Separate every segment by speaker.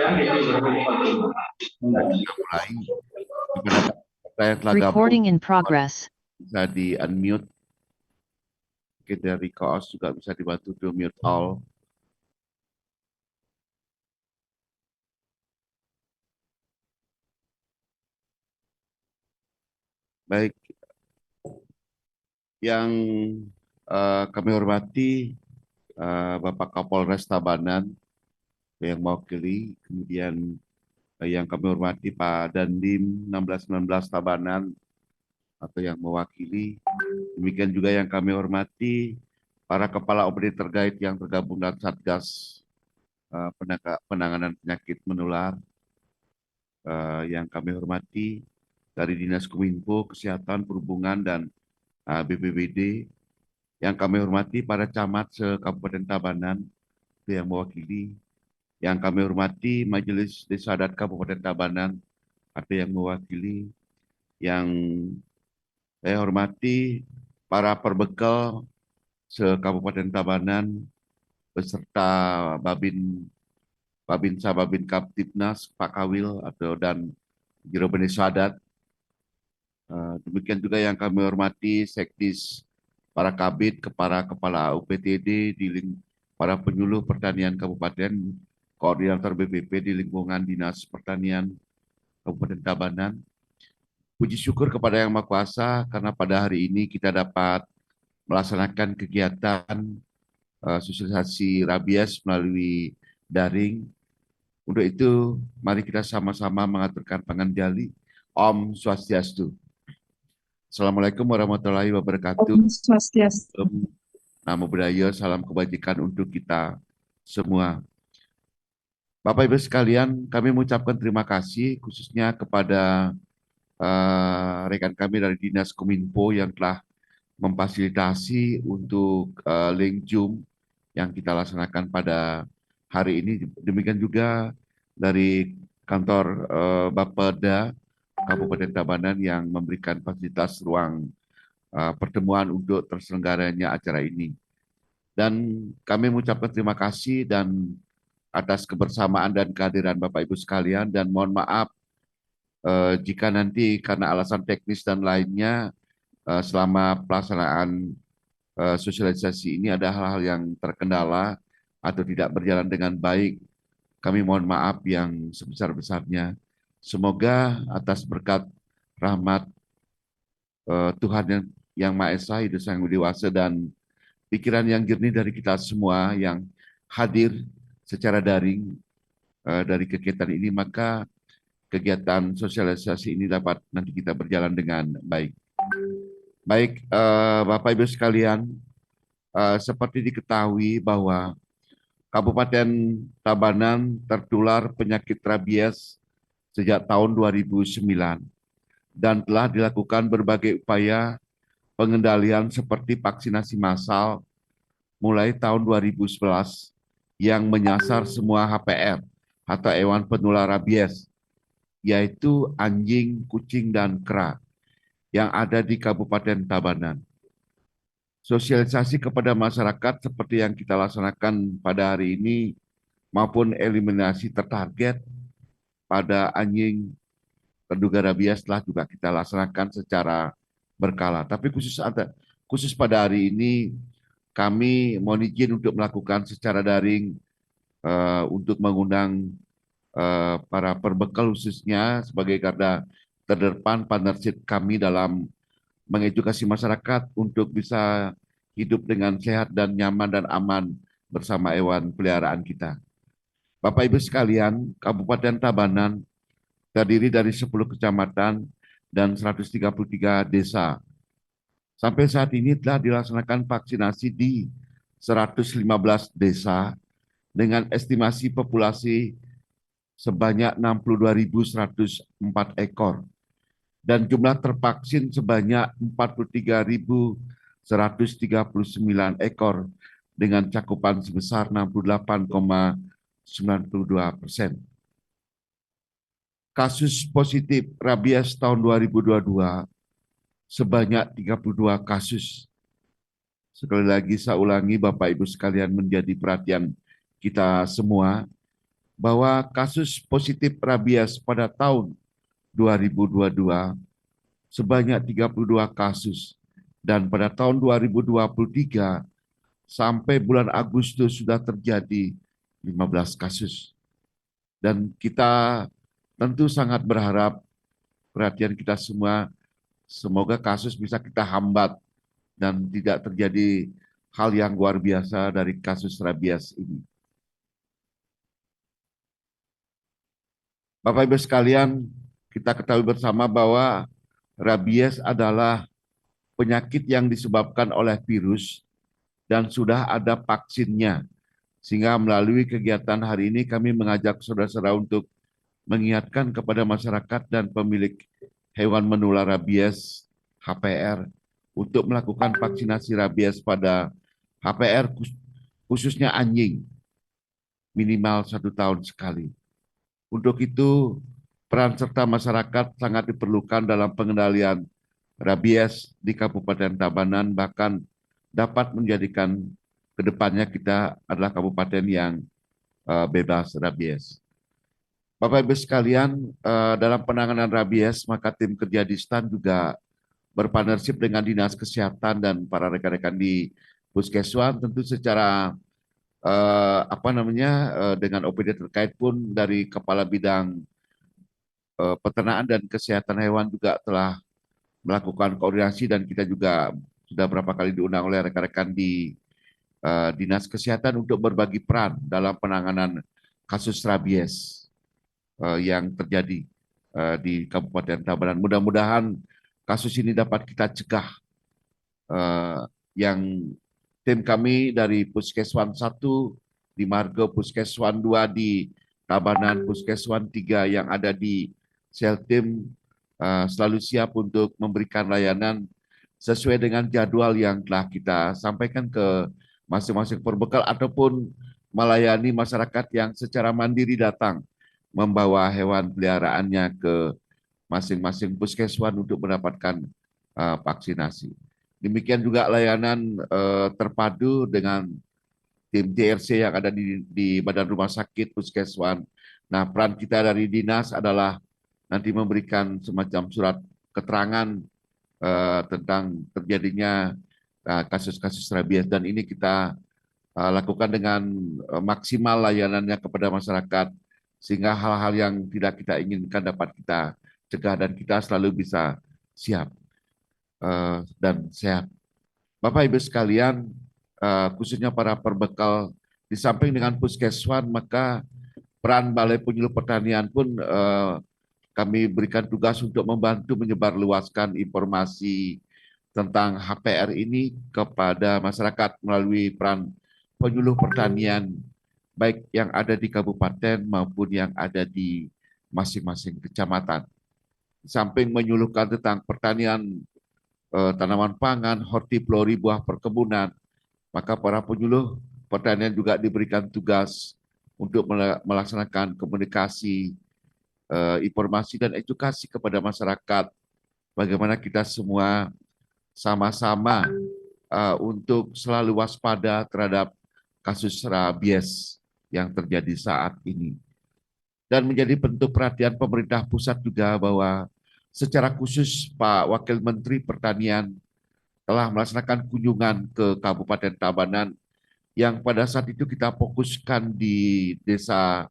Speaker 1: Kita mulai. Kepada peserta yang telah gabung,
Speaker 2: Recording in progress.
Speaker 1: bisa di unmute. Kita dari Koos juga bisa dibantu to mute all. Baik, yang kami hormati Bapak Kapolres Tabanan yang mewakili, kemudian yang kami hormati Pak Dandim 1619 Tabanan atau yang mewakili. Demikian juga yang kami hormati para kepala OPD terkait yang tergabung dalam Satgas penanganan penyakit menular yang kami hormati dari Dinas Kominfo, Kesehatan, Perhubungan, dan BPBD. Yang kami hormati para camat se-Kabupaten Tabanan yang mewakili. Yang kami hormati Majelis Desa Adat Kabupaten Tabanan ada yang mewakili. Yang saya hormati para perbekal se-Kabupaten Tabanan beserta Babinsa Babin Kaptibnas, Pak Kawil dan Jero Beni Sadat. Demikian juga yang kami hormati Sekdis, para Kabid, kepala UPTD, para penyuluh pertanian Kabupaten, koordinator BPP di lingkungan Dinas Pertanian Kabupaten Tabanan. Puji syukur kepada Yang Maha Kuasa karena pada hari ini kita dapat melaksanakan kegiatan sosialisasi rabies melalui daring. Untuk itu, mari kita sama-sama mengaturkan panganjali. Om Swastiastu. Assalamualaikum warahmatullahi wabarakatuh.
Speaker 3: Om Swastiastu.
Speaker 1: Namo Buddhaya, salam kebajikan untuk kita semua. Bapak Ibu sekalian, kami mengucapkan terima kasih khususnya kepada rekan kami dari Dinas Kominfo yang telah memfasilitasi untuk link Zoom yang kita laksanakan pada hari ini. Demikian juga dari kantor Bapeda Kabupaten Tabanan yang memberikan fasilitas ruang pertemuan untuk terselenggaranya acara ini. Dan kami mengucapkan terima kasih dan atas kebersamaan dan kehadiran Bapak Ibu sekalian, dan mohon maaf jika nanti karena alasan teknis dan lainnya selama pelaksanaan sosialisasi ini ada hal-hal yang terkendala atau tidak berjalan dengan baik. Kami mohon maaf yang sebesar-besarnya. Semoga atas berkat rahmat Tuhan yang Maha Esa, Hidup Sang Dewasa, dan pikiran yang jernih dari kita semua yang hadir secara daring dari kegiatan ini, maka kegiatan sosialisasi ini dapat nanti kita berjalan dengan baik. Baik, Bapak Ibu sekalian, seperti diketahui bahwa Kabupaten Tabanan tertular penyakit rabies sejak tahun 2009 dan telah dilakukan berbagai upaya pengendalian seperti vaksinasi massal mulai tahun 2011 yang menyasar semua HPR atau hewan penular rabies, yaitu anjing, kucing, dan kera yang ada di Kabupaten Tabanan. Sosialisasi kepada masyarakat seperti yang kita laksanakan pada hari ini maupun eliminasi tertarget pada anjing terduga rabies telah juga kita laksanakan secara berkala. Tapi khusus pada hari ini kami mohon izin untuk melakukan secara daring untuk mengundang para perbekal khususnya sebagai garda terdepan partnership kami dalam mengedukasi masyarakat untuk bisa hidup dengan sehat dan nyaman dan aman bersama hewan peliharaan kita. Bapak Ibu sekalian, Kabupaten Tabanan terdiri dari 10 kecamatan dan 133 desa. Sampai saat ini telah dilaksanakan vaksinasi di 115 desa dengan estimasi populasi sebanyak 62.104 ekor dan jumlah tervaksin sebanyak 43.139 ekor dengan cakupan sebesar 68,92%. Kasus positif rabies tahun 2022 sebanyak 32 kasus. Sekali lagi saya ulangi Bapak Ibu sekalian menjadi perhatian kita semua bahwa kasus positif rabies pada tahun 2022 sebanyak 32 kasus dan pada tahun 2023 sampai bulan Agustus sudah terjadi 15 kasus. Dan kita tentu sangat berharap perhatian kita semua, semoga kasus bisa kita hambat dan tidak terjadi hal yang luar biasa dari kasus rabies ini. Bapak Ibu sekalian, kita ketahui bersama bahwa rabies adalah penyakit yang disebabkan oleh virus dan sudah ada vaksinnya. Sehingga melalui kegiatan hari ini kami mengajak saudara-saudara untuk mengingatkan kepada masyarakat dan pemilik hewan menular rabies HPR untuk melakukan vaksinasi rabies pada HPR khususnya anjing minimal 1 tahun sekali. Untuk itu peran serta masyarakat sangat diperlukan dalam pengendalian rabies di Kabupaten Tabanan, bahkan dapat menjadikan kedepannya kita adalah kabupaten yang bebas rabies. Bapak Ibu sekalian, dalam penanganan rabies, maka tim kerja di STAN juga berpartnership dengan Dinas Kesehatan dan para rekan-rekan di Puskeswan, tentu secara dengan OPD terkait pun dari Kepala Bidang Peternakan dan Kesehatan Hewan juga telah melakukan koordinasi dan kita juga sudah berapa kali diundang oleh rekan-rekan di Dinas Kesehatan untuk berbagi peran dalam penanganan kasus rabies yang terjadi di Kabupaten Tabanan. Mudah-mudahan kasus ini dapat kita cegah. Yang tim kami dari Puskeswan 1 di Margo, Puskeswan 2 di Tabanan, Puskeswan 3 yang ada di Seltim selalu siap untuk memberikan layanan sesuai dengan jadwal yang telah kita sampaikan ke masing-masing perbekal ataupun melayani masyarakat yang secara mandiri datang membawa hewan peliharaannya ke masing-masing puskeswan untuk mendapatkan vaksinasi. Demikian juga layanan terpadu dengan tim JRC yang ada di Badan Rumah Sakit Puskeswan. Nah, peran kita dari dinas adalah nanti memberikan semacam surat keterangan tentang terjadinya kasus-kasus rabies dan ini kita lakukan dengan maksimal layanannya kepada masyarakat sehingga hal-hal yang tidak kita inginkan dapat kita cegah dan kita selalu bisa siap dan sehat. Bapak Ibu sekalian, khususnya para perbekal di samping dengan Puskeswan, maka peran Balai Penyuluh Pertanian pun kami berikan tugas untuk membantu menyebarluaskan informasi tentang HPR ini kepada masyarakat melalui peran penyuluh pertanian baik yang ada di kabupaten maupun yang ada di masing-masing kecamatan. Di samping menyuluhkan tentang pertanian tanaman pangan, hortiflora, buah perkebunan, maka para penyuluh pertanian juga diberikan tugas untuk melaksanakan komunikasi, informasi dan edukasi kepada masyarakat bagaimana kita semua sama-sama untuk selalu waspada terhadap kasus rabies yang terjadi saat ini. Dan menjadi bentuk perhatian pemerintah pusat juga bahwa secara khusus Pak Wakil Menteri Pertanian telah melaksanakan kunjungan ke Kabupaten Tabanan yang pada saat itu kita fokuskan di Desa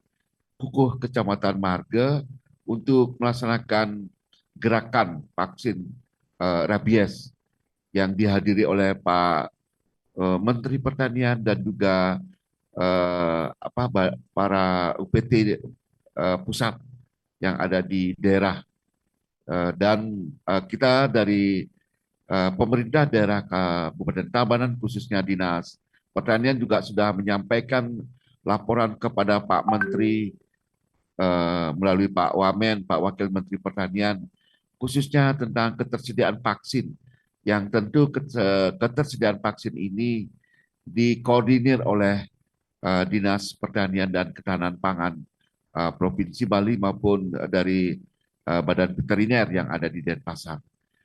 Speaker 1: Kukuh, Kecamatan Marga untuk melaksanakan gerakan vaksin rabies yang dihadiri oleh Pak Menteri Pertanian dan juga para UPT pusat yang ada di daerah dan kita dari pemerintah daerah Kabupaten Tabanan khususnya Dinas Pertanian juga sudah menyampaikan laporan kepada Pak Menteri melalui Pak Wamen, Pak Wakil Menteri Pertanian khususnya tentang ketersediaan vaksin yang tentu ketersediaan vaksin ini dikoordinir oleh Dinas Pertanian dan Ketahanan Pangan Provinsi Bali maupun dari Badan Veteriner yang ada di Denpasar.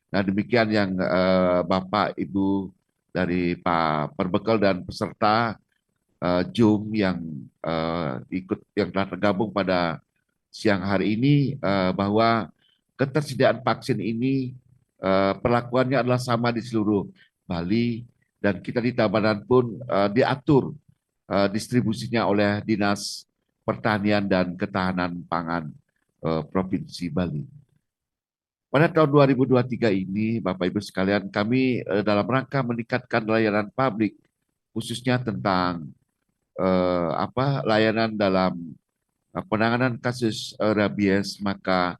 Speaker 1: Nah demikian yang Bapak Ibu dari Pak Perbekal dan peserta Jum yang yang telah tergabung pada siang hari ini bahwa ketersediaan vaksin ini perlakuannya adalah sama di seluruh Bali dan kita di Tabanan pun diatur distribusinya oleh Dinas Pertanian dan Ketahanan Pangan Provinsi Bali. Pada tahun 2023 ini, Bapak Ibu sekalian, kami dalam rangka meningkatkan layanan publik, khususnya tentang layanan dalam penanganan kasus rabies, maka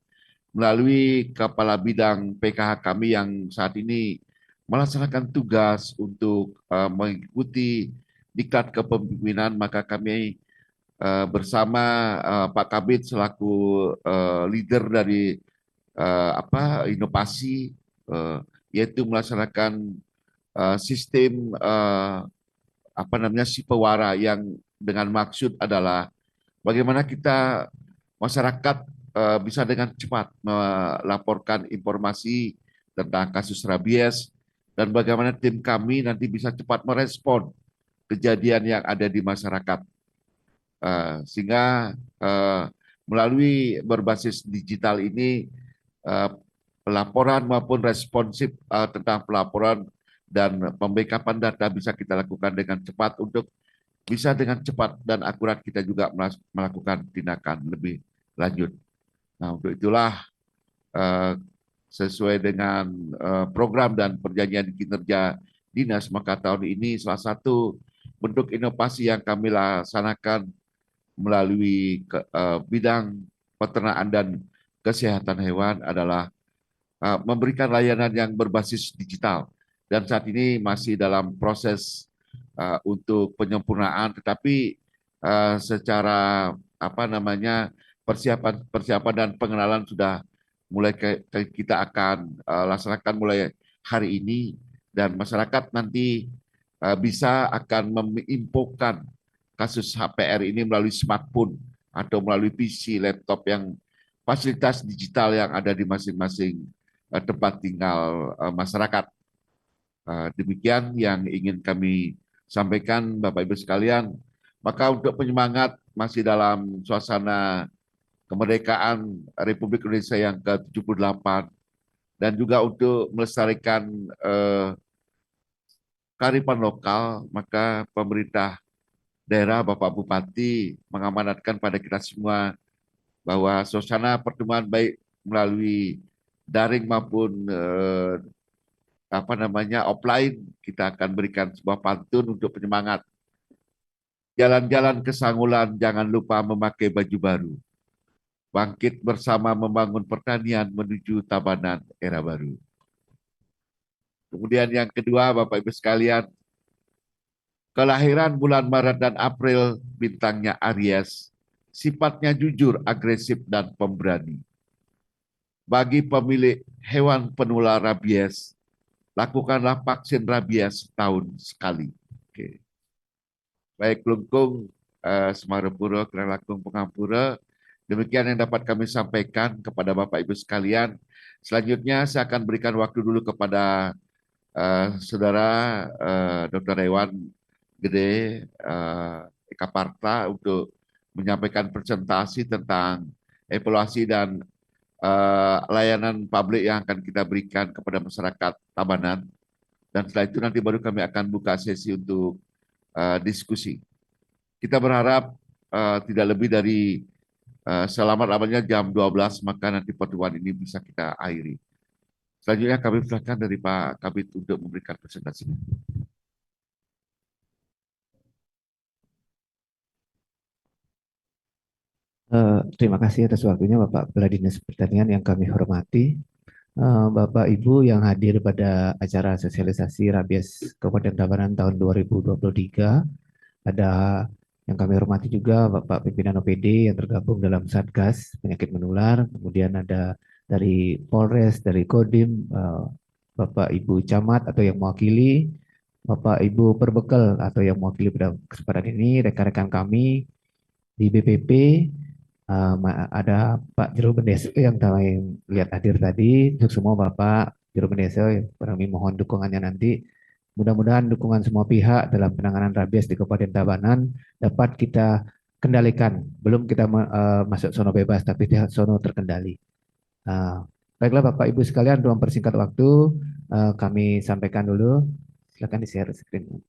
Speaker 1: melalui Kepala Bidang PKH kami yang saat ini melaksanakan tugas untuk mengikuti diklat kepemimpinan, maka kami bersama Pak Kabid selaku leader dari inovasi, yaitu melaksanakan sistem Sipewara yang dengan maksud adalah bagaimana kita masyarakat bisa dengan cepat melaporkan informasi tentang kasus rabies dan bagaimana tim kami nanti bisa cepat merespon kejadian yang ada di masyarakat. Sehingga melalui berbasis digital ini pelaporan maupun responsif tentang pelaporan dan pembackupan data bisa kita lakukan dengan cepat untuk bisa dengan cepat dan akurat kita juga melakukan tindakan lebih lanjut. Nah, untuk itulah sesuai dengan program dan perjanjian kinerja dinas, maka tahun ini salah satu bentuk inovasi yang kami laksanakan melalui bidang peternakan dan kesehatan hewan adalah memberikan layanan yang berbasis digital. Dan saat ini masih dalam proses untuk penyempurnaan, tetapi secara persiapan dan pengenalan sudah mulai kita akan laksanakan mulai hari ini dan masyarakat nanti bisa akan menginfokan kasus HPR ini melalui smartphone atau melalui PC, laptop yang fasilitas digital yang ada di masing-masing tempat tinggal masyarakat. Demikian yang ingin kami sampaikan Bapak Ibu sekalian. Maka untuk penyemangat masih dalam suasana kemerdekaan Republik Indonesia yang ke-78 dan juga untuk melestarikan kearifan lokal, maka pemerintah daerah Bapak Bupati mengamanatkan pada kita semua bahwa suasana pertemuan baik melalui daring maupun offline, kita akan berikan sebuah pantun untuk penyemangat. Jalan-jalan ke Sangulan, jangan lupa memakai baju baru. Bangkit bersama membangun pertanian menuju Tabanan era baru. Kemudian yang kedua, Bapak Ibu sekalian, kelahiran bulan Maret dan April bintangnya Aries, sifatnya jujur, agresif, dan pemberani. Bagi pemilik hewan penular rabies, lakukanlah vaksin rabies setahun sekali. Oke. Baik Klungkung, Semarapura, Kelakung, Pengampura, demikian yang dapat kami sampaikan kepada Bapak Ibu sekalian. Selanjutnya saya akan berikan waktu dulu kepada Saudara Dr. Hewan Gede Eka Parta untuk menyampaikan presentasi tentang evaluasi dan layanan publik yang akan kita berikan kepada masyarakat Tabanan. Dan setelah itu nanti baru kami akan buka sesi untuk diskusi. Kita berharap tidak lebih dari selamat-lamanya jam 12, maka nanti pertemuan ini bisa kita akhiri. Selanjutnya kami persilakan dari Pak Kabid untuk memberikan presentasinya.
Speaker 2: Terima kasih atas waktunya Bapak Kepala Dinas Pertanian yang kami hormati. Bapak Ibu yang hadir pada acara sosialisasi rabies Kabupaten Tabanan tahun 2023. Ada yang kami hormati juga Bapak Pimpinan OPD yang tergabung dalam Satgas Penyakit Menular. Kemudian ada dari Polres, dari Kodim, Bapak Ibu Camat atau yang mewakili, Bapak Ibu Perbekal atau yang mewakili pada kesempatan ini, rekan-rekan kami di BPP, ada Pak Juru Bendeso yang kami lihat hadir tadi. Untuk semua Bapak Juru Bendeso, kami mohon dukungannya nanti Mudah-mudahan dukungan semua pihak dalam penanganan rabies di Kabupaten Tabanan dapat kita kendalikan. Belum kita masuk zona bebas, tapi zona terkendali. Uh, Baiklah Bapak Ibu sekalian, untuk mempersingkat waktu, kami sampaikan dulu. Silakan di-share screen.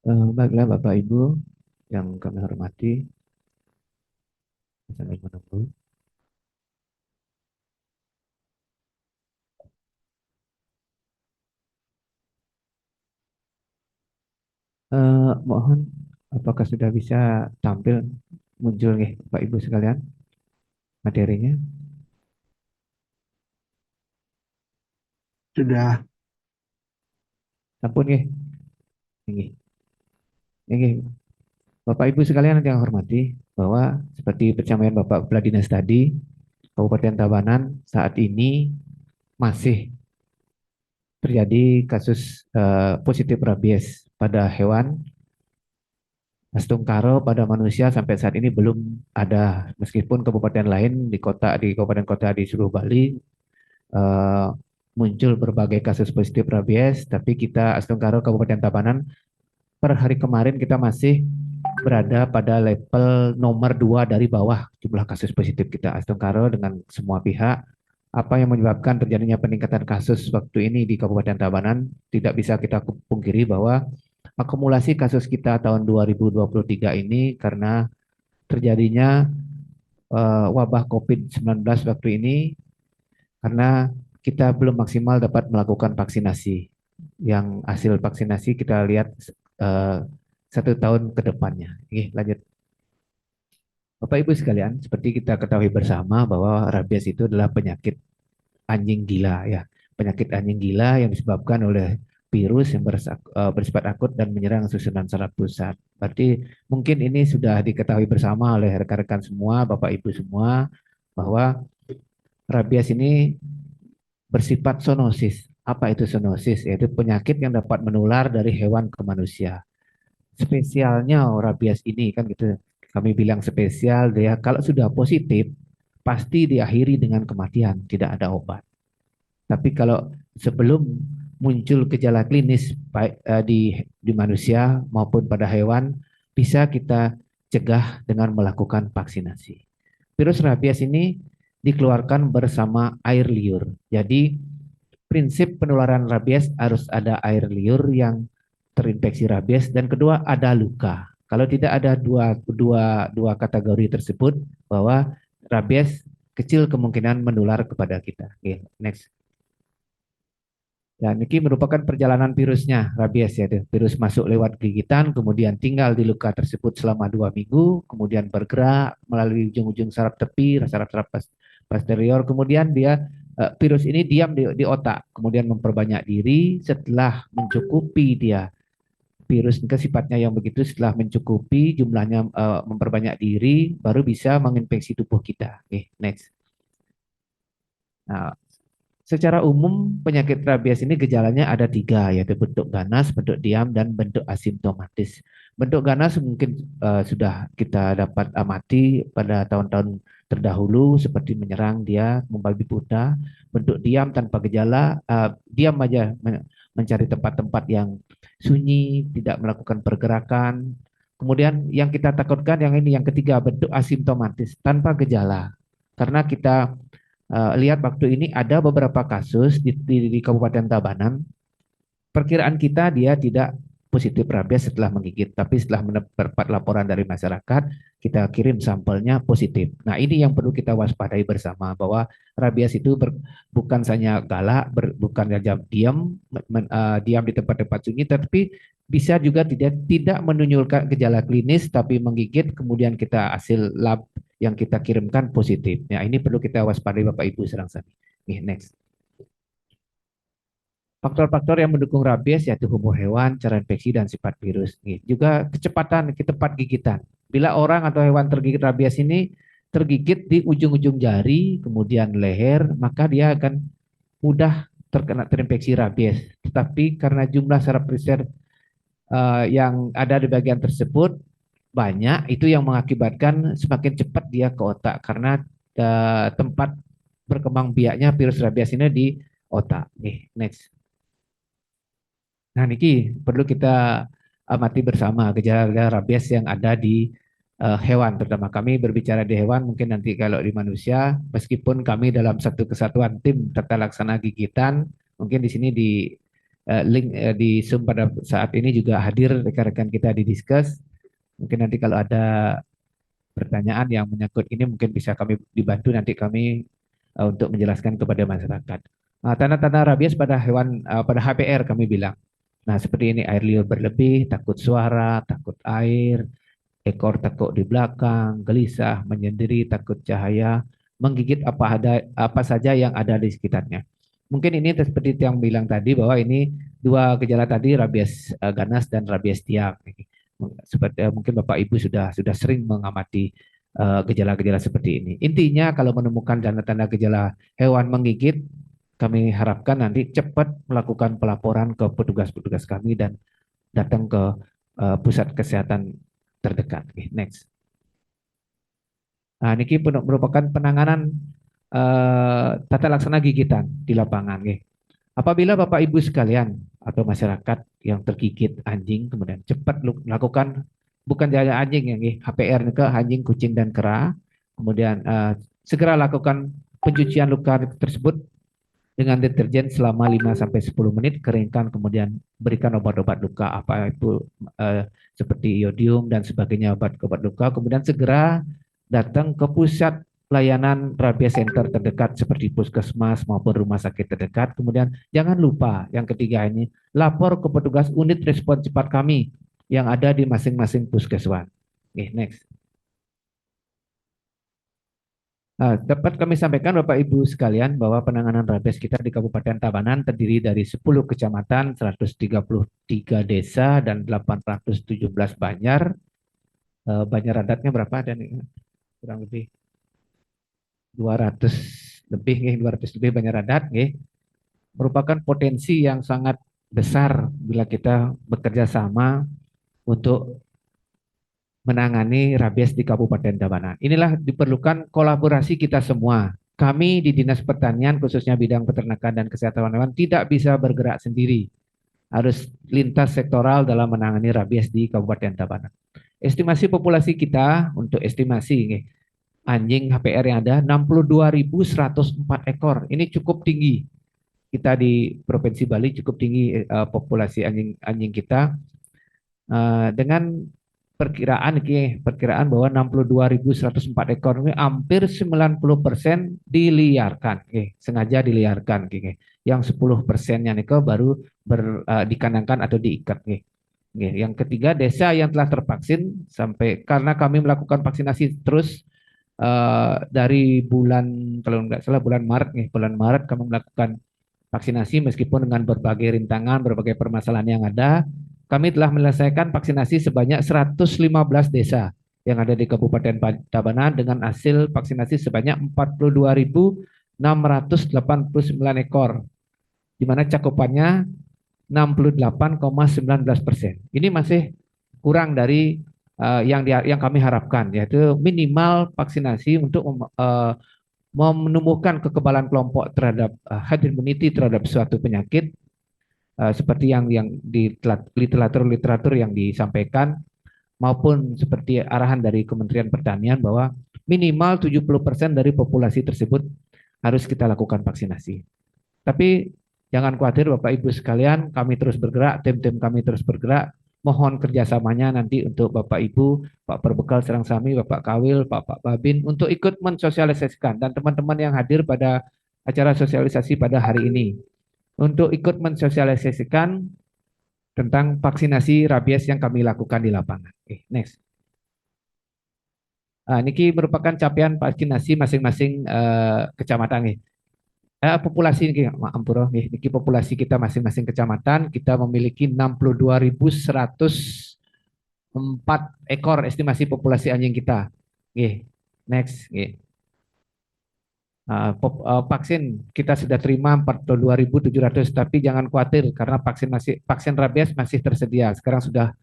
Speaker 2: Baiklah Bapak Ibu yang kami hormati, sambil menunggu. Mohon apakah sudah bisa tampil muncul nih Bapak Ibu sekalian materinya?
Speaker 3: Sudah.
Speaker 2: Sampun nih. Ini. Ini Bapak Ibu sekalian yang hormati, bahwa seperti persampaian Bapak Kepala Dinas tadi, Kabupaten Tabanan saat ini masih terjadi kasus positif rabies pada hewan. Astungkaro pada manusia sampai saat ini belum ada, meskipun kabupaten lain di kabupaten kota di seluruh Bali eh, muncul berbagai kasus positif rabies, tapi kita Astungkaro Kabupaten Tabanan per hari kemarin kita masih berada pada level nomor 2 dari bawah jumlah kasus positif kita Astungkaro dengan semua pihak. Apa yang menyebabkan terjadinya peningkatan kasus waktu ini di Kabupaten Tabanan tidak bisa kita pungkiri bahwa akumulasi kasus kita tahun 2023 ini karena terjadinya wabah COVID-19 waktu ini, karena kita belum maksimal dapat melakukan vaksinasi. Yang hasil vaksinasi kita lihat uh, 1 tahun ke depannya. Oke, lanjut. Bapak Ibu sekalian, seperti kita ketahui bersama bahwa rabies itu adalah penyakit anjing gila ya. Penyakit anjing gila yang disebabkan oleh virus yang bersifat akut dan menyerang susunan saraf pusat. Berarti mungkin ini sudah diketahui bersama oleh rekan-rekan semua, Bapak Ibu semua, bahwa rabies ini bersifat zoonosis. Apa itu zoonosis? Yaitu penyakit yang dapat menular dari hewan ke manusia. Spesialnya rabies ini kan gitu, kami bilang spesial, dia kalau sudah positif pasti diakhiri dengan kematian, tidak ada obat. Tapi kalau sebelum muncul gejala klinis baik di manusia maupun pada hewan, bisa kita cegah dengan melakukan vaksinasi. Virus rabies ini dikeluarkan bersama air liur. Jadi prinsip penularan rabies harus ada air liur yang terinfeksi rabies, dan kedua ada luka. Kalau tidak ada dua kategori tersebut, bahwa rabies kecil kemungkinan menular kepada kita. Oke, next. Dan ini merupakan perjalanan virusnya, rabies ya. Virus masuk lewat gigitan, kemudian tinggal di luka tersebut selama 2 minggu, kemudian bergerak melalui ujung-ujung saraf tepi, saraf-saraf posterior, kemudian dia virus ini diam di otak, kemudian memperbanyak diri. Setelah mencukupi dia, virus ke sifatnya yang begitu, setelah mencukupi jumlahnya memperbanyak diri, baru bisa menginfeksi tubuh kita. Oke, next. Nah, secara umum penyakit rabies ini gejalanya ada 3, yaitu bentuk ganas, bentuk diam, dan bentuk asimptomatis. Bentuk ganas mungkin sudah kita dapat amati pada tahun-tahun terdahulu, seperti menyerang dia, membabi buta. Bentuk diam tanpa gejala, diam aja mencari tempat-tempat yang sunyi, tidak melakukan pergerakan. Kemudian yang kita takutkan yang ini, yang ketiga, bentuk asimptomatis tanpa gejala. Karena kita lihat waktu ini ada beberapa kasus di Kabupaten Tabanan. Perkiraan kita dia tidak positif rabies setelah menggigit, tapi setelah mendapat laporan dari masyarakat, kita kirim sampelnya positif. Nah, ini yang perlu kita waspadai bersama, bahwa rabies itu bukan hanya galak, bukan saja diam, diam di tempat-tempat sunyi, tapi bisa juga tidak menunjukkan gejala klinis, tapi menggigit, kemudian kita hasil lab yang kita kirimkan positif. Ya, ini perlu kita waspadai Bapak Ibu serang sami. Next. Faktor-faktor yang mendukung rabies yaitu umur hewan, cara infeksi, dan sifat virus. Juga kecepatan, tempat gigitan. Bila orang atau hewan tergigit rabies ini tergigit di ujung-ujung jari, kemudian leher, maka dia akan mudah terkena terinfeksi rabies. Tetapi karena jumlah saraf reser yang ada di bagian tersebut banyak, itu yang mengakibatkan semakin cepat dia ke otak karena tempat berkembang biaknya virus rabies ini di otak. Next. Nah, niki perlu kita amati bersama gejala-gejala rabies yang ada di hewan, terutama kami berbicara di hewan, mungkin nanti kalau di manusia, meskipun kami dalam satu kesatuan tim tata laksana gigitan, mungkin di sini di link di Zoom pada saat ini juga hadir rekan-rekan kita di discuss. Mungkin nanti kalau ada pertanyaan yang menyangkut ini mungkin bisa kami dibantu nanti kami untuk menjelaskan kepada masyarakat. Tanda-tanda rabies pada hewan pada HPR kami bilang. Nah, seperti ini air liur berlebih, takut suara, takut air, ekor tekuk di belakang, gelisah, menyendiri, takut cahaya, menggigit apa saja yang ada di sekitarnya. Mungkin ini seperti yang bilang tadi bahwa ini dua gejala tadi rabies ganas dan rabies tiak. Seperti mungkin Bapak Ibu sudah sering mengamati gejala-gejala seperti ini. Intinya kalau menemukan tanda-tanda gejala hewan menggigit, kami harapkan nanti cepat melakukan pelaporan ke petugas-petugas kami dan datang ke pusat kesehatan terdekat. Next. Nah, ini merupakan penanganan tata laksana gigitan di lapangan. Apabila Bapak Ibu sekalian atau masyarakat yang tergigit anjing, kemudian cepat lakukan, bukan saja anjing yang HPR ke anjing, kucing, dan kera, kemudian segera lakukan pencucian luka tersebut dengan deterjen selama 5-10 menit, keringkan, kemudian berikan obat-obat luka, apa itu seperti iodium dan sebagainya, obat-obat luka, kemudian segera datang ke pusat layanan rabies center terdekat seperti puskesmas maupun rumah sakit terdekat. Kemudian jangan lupa yang ketiga ini, lapor ke petugas unit respon cepat kami yang ada di masing-masing puskesmas. Next. Dapat kami sampaikan Bapak Ibu sekalian bahwa penanganan rabies kita di Kabupaten Tabanan terdiri dari 10 kecamatan, 133 desa, dan 817 banjar. Banjar adatnya berapa? Dan kurang lebih 200 lebih, 200 lebih banjar adat. Merupakan potensi yang sangat besar bila kita bekerja sama untuk menangani rabies di Kabupaten Tabanan. Inilah diperlukan kolaborasi kita semua. Kami di Dinas Pertanian, khususnya bidang peternakan dan kesehatan hewan, tidak bisa bergerak sendiri. Harus lintas sektoral dalam menangani rabies di Kabupaten Tabanan. Estimasi populasi kita untuk estimasi anjing HPR yang ada 62.104 ekor. Ini cukup tinggi. Kita di Provinsi Bali cukup tinggi populasi anjing kita. Dengan perkiraan bahwa 62.104 ekor ini hampir 90% diliarkan, sengaja diliarkan, yang 10%-nya nih baru dikandangkan atau diikat. Yang ketiga, desa yang telah tervaksin sampai karena kami melakukan vaksinasi terus dari bulan, kalau nggak salah bulan Maret kami melakukan vaksinasi meskipun dengan berbagai rintangan, berbagai permasalahan yang ada. Kami telah menyelesaikan vaksinasi sebanyak 115 desa yang ada di Kabupaten Tabanan dengan hasil vaksinasi sebanyak 42.689 ekor, di mana cakupannya 68,19%. Ini masih kurang dari yang kami harapkan, yaitu minimal vaksinasi untuk menumbuhkan kekebalan kelompok terhadap herd immunity terhadap suatu penyakit seperti yang di literatur yang disampaikan maupun seperti arahan dari Kementerian Pertanian bahwa minimal 70% dari populasi tersebut harus kita lakukan vaksinasi. Tapi jangan khawatir Bapak Ibu sekalian, kami terus bergerak, tim-tim kami terus bergerak. Mohon kerjasamanya nanti untuk Bapak Ibu, Pak Perbekal Serang Sami, Bapak Kawil, Pak Babin untuk ikut mensosialisasikan dan teman-teman yang hadir pada acara sosialisasi pada hari ini untuk ikut mensosialisasikan tentang vaksinasi rabies yang kami lakukan di lapangan. Next. Niki merupakan capaian vaksinasi masing-masing kecamatan nih. Populasi niki, ampura nih, niki populasi kita masing-masing kecamatan kita memiliki 62.104 ekor estimasi populasi anjing kita. Nih, next, nih. Vaksin kita sudah terima 42.700, tapi jangan khawatir karena vaksin rabies masih tersedia. Sekarang sudah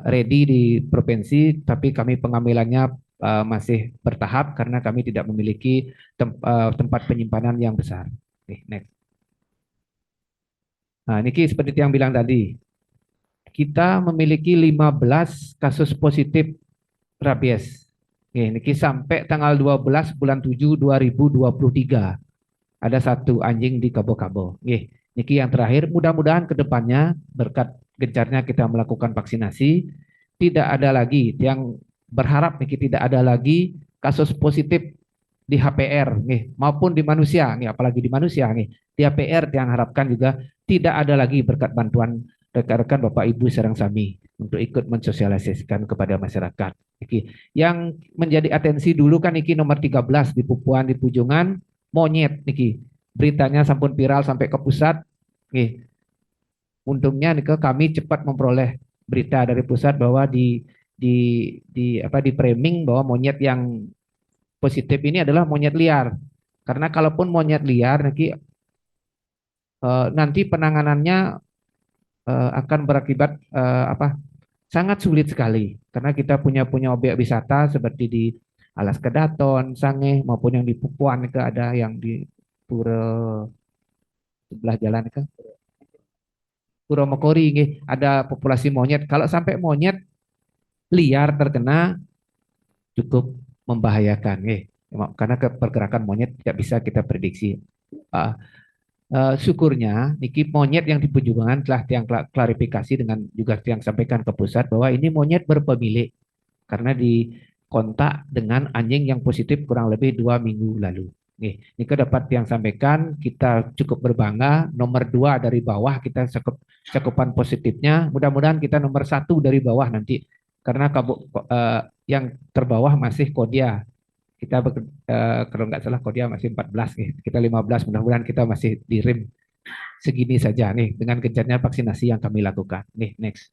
Speaker 2: ready di provinsi, tapi kami pengambilannya masih bertahap karena kami tidak memiliki tempat penyimpanan yang besar. Oke, next. Nah, Niki seperti yang bilang tadi, kita memiliki 15 kasus positif rabies. Niki sampai tanggal 12 bulan 7 2023 ada satu anjing di Kabo-Kabo. Niki yang terakhir, mudah-mudahan ke depannya berkat gencarnya kita melakukan vaksinasi, tidak ada lagi yang berharap Niki tidak ada lagi kasus positif di HPR maupun di manusia apalagi di manusia di HPR yang harapkan juga tidak ada lagi berkat bantuan rekan-rekan Bapak Ibu Sarang Sami untuk ikut mensosialisasikan kepada masyarakat. Yang menjadi atensi dulu kan Niki nomor 13 di Pupuan di Pujungan monyet Niki. Beritanya sampun viral sampai ke pusat. Untungnya Niki kami cepat memperoleh berita dari pusat bahwa di framing bahwa monyet yang positif ini adalah monyet liar. Karena kalaupun monyet liar nanti penanganannya akan berakibat sangat sulit sekali karena kita punya objek wisata seperti di Alas Kedaton, Sangeh maupun yang di Pupuan itu ada yang di Pura sebelah jalan itu Pura Mokori ada populasi monyet. Kalau sampai monyet liar terkena cukup membahayakan karena pergerakan monyet tidak bisa kita prediksi. Uh, Syukurnya niki monyet yang di Pejuangan telah yang klarifikasi dengan juga yang sampaikan ke pusat bahwa ini monyet berpemilik karena di kontak dengan anjing yang positif kurang lebih 2 minggu lalu. Ini dapat yang sampaikan kita cukup berbangga nomor 2 dari bawah kita cakupan positifnya mudah-mudahan kita nomor 1 dari bawah nanti karena yang terbawah masih Kodia kita kalau nggak salah Kodia masih 14 kita 15 mudah-mudahan kita masih di rim segini saja dengan gencarnya vaksinasi yang kami lakukan next.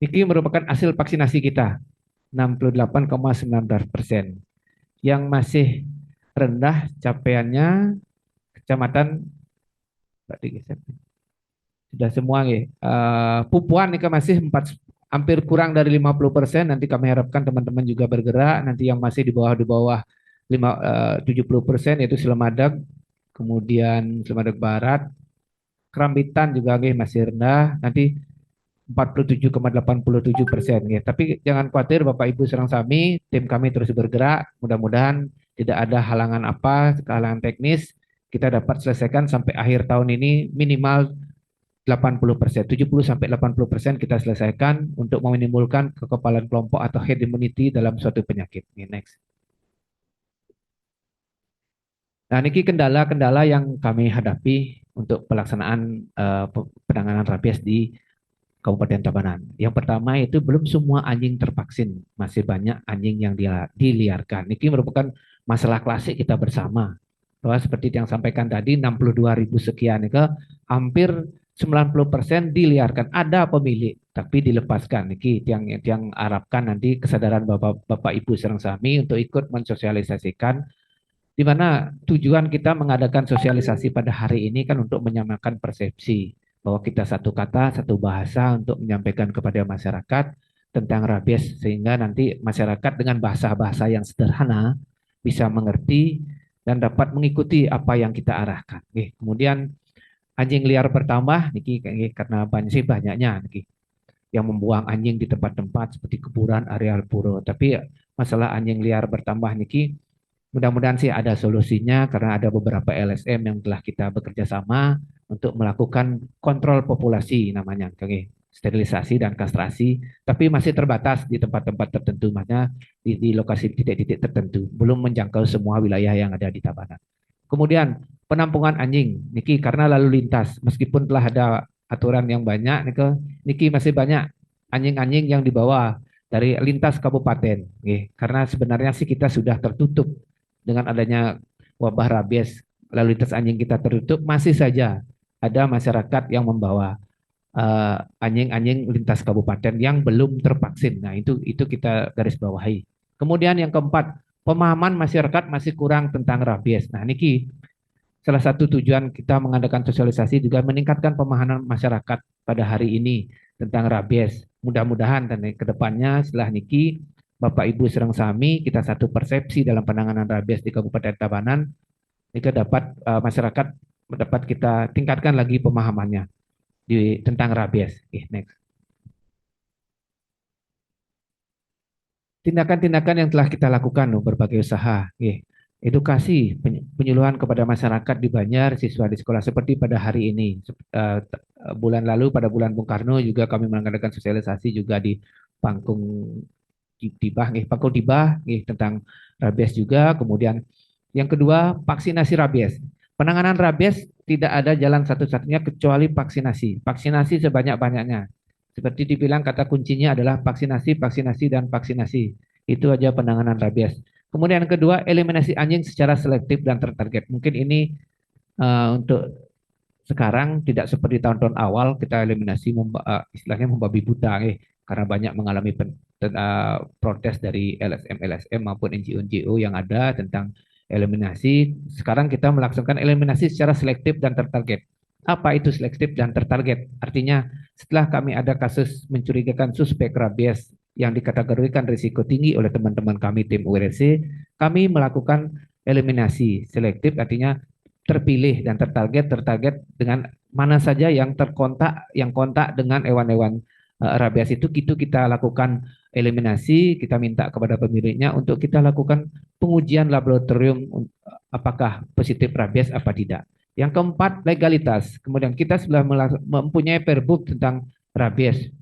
Speaker 2: Ini merupakan hasil vaksinasi kita 68,19%. Yang masih rendah capaiannya kecamatan sudah semua Pupuan ini masih hampir kurang dari 50%. Nanti kami harapkan teman-teman juga bergerak. Nanti yang masih di bawah 70% yaitu Selemadag, kemudian Selemadag Barat, Kerambitan juga masih rendah. Nanti 47,87%. Tapi jangan khawatir Bapak Ibu Sarang Sami, tim kami terus bergerak. Mudah-mudahan tidak ada halangan halangan teknis. Kita dapat selesaikan sampai akhir tahun ini minimal 80%, 70 sampai 80% kita selesaikan untuk menimbulkan kekebalan kelompok atau herd immunity dalam suatu penyakit. Next. Nah, ini kendala-kendala yang kami hadapi untuk pelaksanaan penanganan rabies di Kabupaten Tabanan. Yang pertama itu belum semua anjing tervaksin, masih banyak anjing yang diliarkan. Ini merupakan masalah klasik kita bersama. Bahwa seperti yang sampaikan tadi 62.000 sekian itu hampir 90% diliarkan. Ada pemilik tapi dilepaskan. Ini yang harapkan nanti kesadaran Bapak Ibu Sareng Sami untuk ikut mensosialisasikan di mana tujuan kita mengadakan sosialisasi pada hari ini kan untuk menyamakan persepsi bahwa kita satu kata, satu bahasa untuk menyampaikan kepada masyarakat tentang rabies sehingga nanti masyarakat dengan bahasa-bahasa yang sederhana bisa mengerti dan dapat mengikuti apa yang kita arahkan. Kemudian anjing liar bertambah niki karena banyaknya niki yang membuang anjing di tempat-tempat seperti kuburan, areal pura. Tapi masalah anjing liar bertambah niki mudah-mudahan sih ada solusinya karena ada beberapa LSM yang telah kita bekerja sama untuk melakukan kontrol populasi namanya, sterilisasi dan kastrasi, tapi masih terbatas di tempat-tempat tertentu, makanya di lokasi titik-titik tertentu, belum menjangkau semua wilayah yang ada di Tabanan. Kemudian penampungan anjing, niki karena lalu lintas, meskipun telah ada aturan yang banyak, niki masih banyak anjing-anjing yang dibawa dari lintas kabupaten, nggih. Karena sebenarnya sih kita sudah tertutup dengan adanya wabah rabies, lalu lintas anjing kita tertutup, masih saja ada masyarakat yang membawa anjing-anjing lintas kabupaten yang belum tervaksin. Nah, itu kita garis bawahi. Kemudian yang keempat, pemahaman masyarakat masih kurang tentang rabies. Nah, niki salah satu tujuan kita mengadakan sosialisasi juga meningkatkan pemahaman masyarakat pada hari ini tentang rabies. Mudah-mudahan dan ke depannya setelah niki Bapak Ibu serang sami kita satu persepsi dalam penanganan rabies di Kabupaten Tabanan, jika dapat masyarakat dapat kita tingkatkan lagi pemahamannya tentang rabies. Next. Tindakan-tindakan yang telah kita lakukan, berbagai usaha, edukasi, penyuluhan kepada masyarakat di Banjar, siswa di sekolah seperti pada hari ini. Bulan lalu pada bulan Bung Karno juga kami mengadakan sosialisasi juga di Pangkung Tibah, Pangkung Tibah, tentang rabies juga. Kemudian yang kedua, vaksinasi rabies. Penanganan rabies tidak ada jalan satu-satunya kecuali vaksinasi. Vaksinasi sebanyak-banyaknya. Seperti dibilang kata kuncinya adalah vaksinasi, vaksinasi, dan vaksinasi. Itu aja penanganan rabies. Kemudian yang kedua, eliminasi anjing secara selektif dan tertarget. Mungkin ini untuk sekarang tidak seperti tahun-tahun awal kita eliminasi istilahnya membabi buta, karena banyak mengalami protes dari LSM maupun NGO-NGO yang ada tentang eliminasi. Sekarang kita melaksanakan eliminasi secara selektif dan tertarget. Apa itu selektif dan tertarget? Artinya setelah kami ada kasus mencurigakan suspek rabies yang dikategorikan risiko tinggi oleh teman-teman kami tim URC, kami melakukan eliminasi selektif, artinya terpilih dan tertarget dengan mana saja yang terkontak, yang kontak dengan hewan-hewan rabies itu kita lakukan eliminasi, kita minta kepada pemiliknya untuk kita lakukan pengujian laboratorium apakah positif rabies apa tidak. Yang keempat, legalitas. Kemudian kita sudah mempunyai perbub tentang rabies,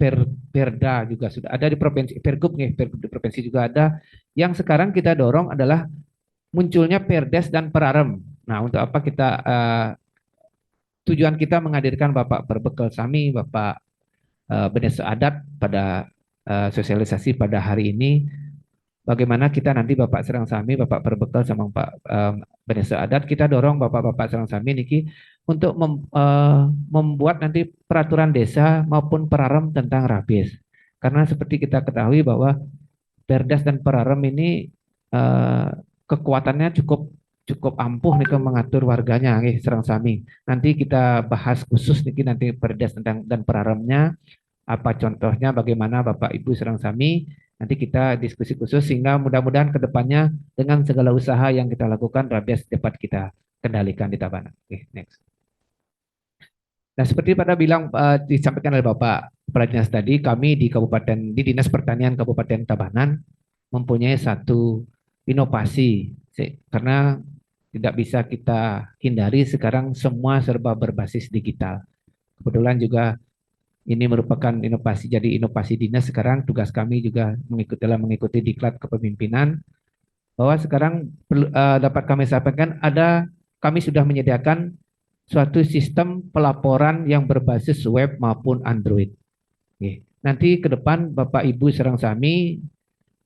Speaker 2: perda juga sudah ada di provinsi, pergub nih, pergub di provinsi juga ada. Yang sekarang kita dorong adalah munculnya perdes dan perarem. Nah, untuk apa kita tujuan kita menghadirkan Bapak Perbekal Sami, Bapak Benes Adat pada sosialisasi pada hari ini. Bagaimana kita nanti Bapak Serang Sami, Bapak Perbekal sama Pak Benes Adat, kita dorong Bapak-Bapak Serang Sami niki untuk membuat nanti peraturan desa maupun perarem tentang rabies. Karena seperti kita ketahui bahwa Perdas dan perarem ini kekuatannya cukup ampuh nih mengatur warganya, Serang Sami. Nanti kita bahas khusus nih nanti Perdas tentang dan peraremnya, apa contohnya, bagaimana Bapak Ibu Serang Sami, nanti kita diskusi khusus sehingga mudah-mudahan ke depannya dengan segala usaha yang kita lakukan rabies dapat kita kendalikan di Tabanan. Next. Nah, seperti pada bilang disampaikan oleh Bapak Kepala Dinas tadi, kami di Dinas Pertanian Kabupaten Tabanan mempunyai satu inovasi karena tidak bisa kita hindari sekarang semua serba berbasis digital. Kebetulan juga ini merupakan inovasi, jadi inovasi dinas sekarang tugas kami juga mengikuti diklat kepemimpinan bahwa sekarang dapat kami sampaikan kami sudah menyediakan suatu sistem pelaporan yang berbasis web maupun Android. Nanti ke depan Bapak Ibu Serang Sami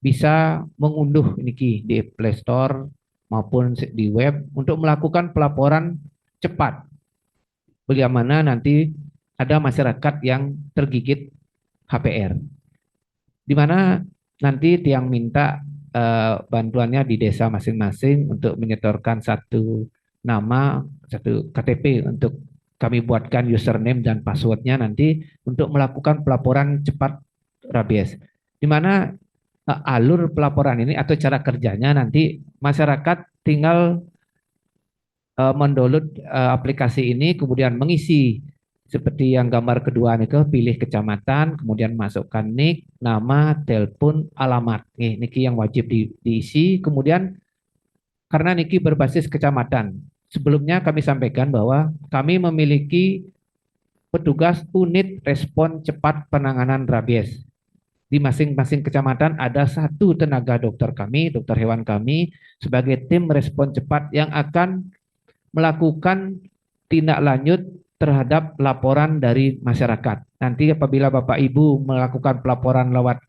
Speaker 2: bisa mengunduh ini di Play Store maupun di web untuk melakukan pelaporan cepat. Bagaimana nanti ada masyarakat yang tergigit HPR, di mana nanti tiang minta bantuannya di desa masing-masing untuk menyetorkan satu nama, satu KTP untuk kami buatkan username dan passwordnya nanti untuk melakukan pelaporan cepat rabies. Di mana alur pelaporan ini atau cara kerjanya nanti masyarakat tinggal mendownload aplikasi ini, kemudian mengisi seperti yang gambar kedua nih, pilih kecamatan, kemudian masukkan nik, nama, telepon, alamat. Niki yang wajib diisi. Kemudian karena niki berbasis kecamatan, sebelumnya kami sampaikan bahwa kami memiliki petugas unit respon cepat penanganan rabies. Di masing-masing kecamatan ada satu tenaga dokter kami, dokter hewan kami, sebagai tim respon cepat yang akan melakukan tindak lanjut terhadap laporan dari masyarakat. Nanti apabila Bapak Ibu melakukan pelaporan lewat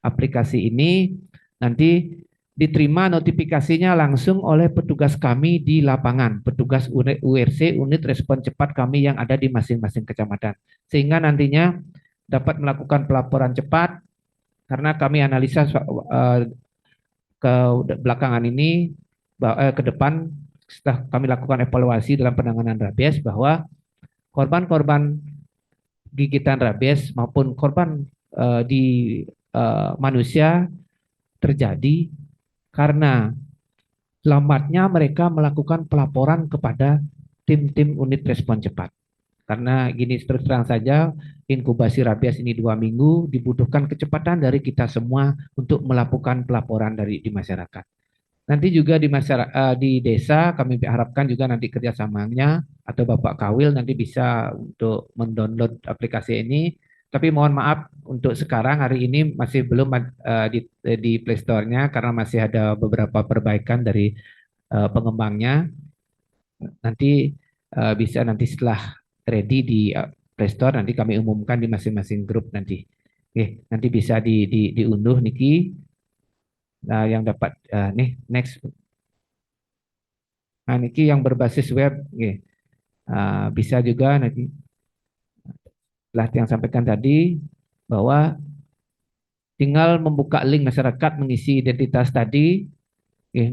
Speaker 2: aplikasi ini nanti diterima notifikasinya langsung oleh petugas kami di lapangan, petugas URC, unit respon cepat kami yang ada di masing-masing kecamatan. Sehingga nantinya dapat melakukan pelaporan cepat karena kami analisa ke belakangan ini, ke depan setelah kami lakukan evaluasi dalam penanganan rabies bahwa korban-korban gigitan rabies maupun korban di manusia terjadi karena lambatnya mereka melakukan pelaporan kepada tim-tim unit respon cepat. Karena gini terus terang saja, inkubasi rabies ini 2 minggu, dibutuhkan kecepatan dari kita semua untuk melakukan pelaporan dari di masyarakat. Nanti juga di masyarakat, di desa kami harapkan juga nanti kerjasamanya atau Bapak Kawil nanti bisa untuk mendownload aplikasi ini. Tapi mohon maaf untuk sekarang hari ini masih belum di Play Store-nya karena masih ada beberapa perbaikan dari pengembangnya. Nanti bisa nanti setelah ready di Play Store nanti kami umumkan di masing-masing grup nanti. Oke, nanti bisa diunduh Niki. Nah, yang dapat nih next. Nah, Niki yang berbasis web, oke. Bisa juga nanti setelah yang sampaikan tadi bahwa tinggal membuka link masyarakat mengisi identitas tadi, oke,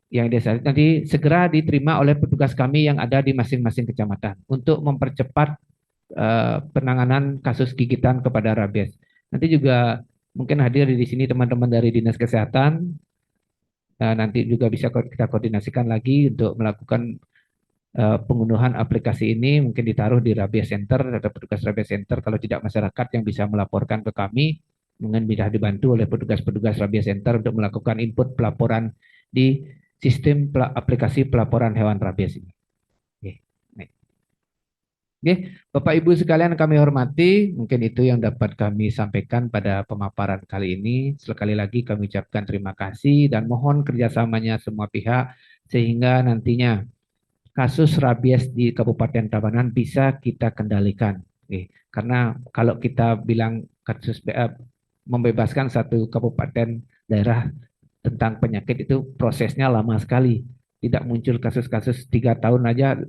Speaker 2: yang desa nanti segera diterima oleh petugas kami yang ada di masing-masing kecamatan untuk mempercepat penanganan kasus gigitan kepada rabies. Nanti juga mungkin hadir di sini teman-teman dari Dinas Kesehatan. Nanti juga bisa kita koordinasikan lagi untuk melakukan pengunduhan aplikasi ini mungkin ditaruh di Rabies Center atau petugas Rabies Center kalau tidak masyarakat yang bisa melaporkan ke kami mungkin bisa dibantu oleh petugas-petugas Rabies Center untuk melakukan input pelaporan di sistem aplikasi pelaporan hewan rabies ini. Oke. Oke, Bapak Ibu sekalian kami hormati, mungkin itu yang dapat kami sampaikan pada pemaparan kali ini. Sekali lagi kami ucapkan terima kasih dan mohon kerjasamanya semua pihak sehingga nantinya kasus rabies di Kabupaten Tabanan bisa kita kendalikan. Oke, karena kalau kita bilang kasus membebaskan satu kabupaten daerah tentang penyakit itu prosesnya lama sekali. Tidak muncul kasus-kasus 3 tahun aja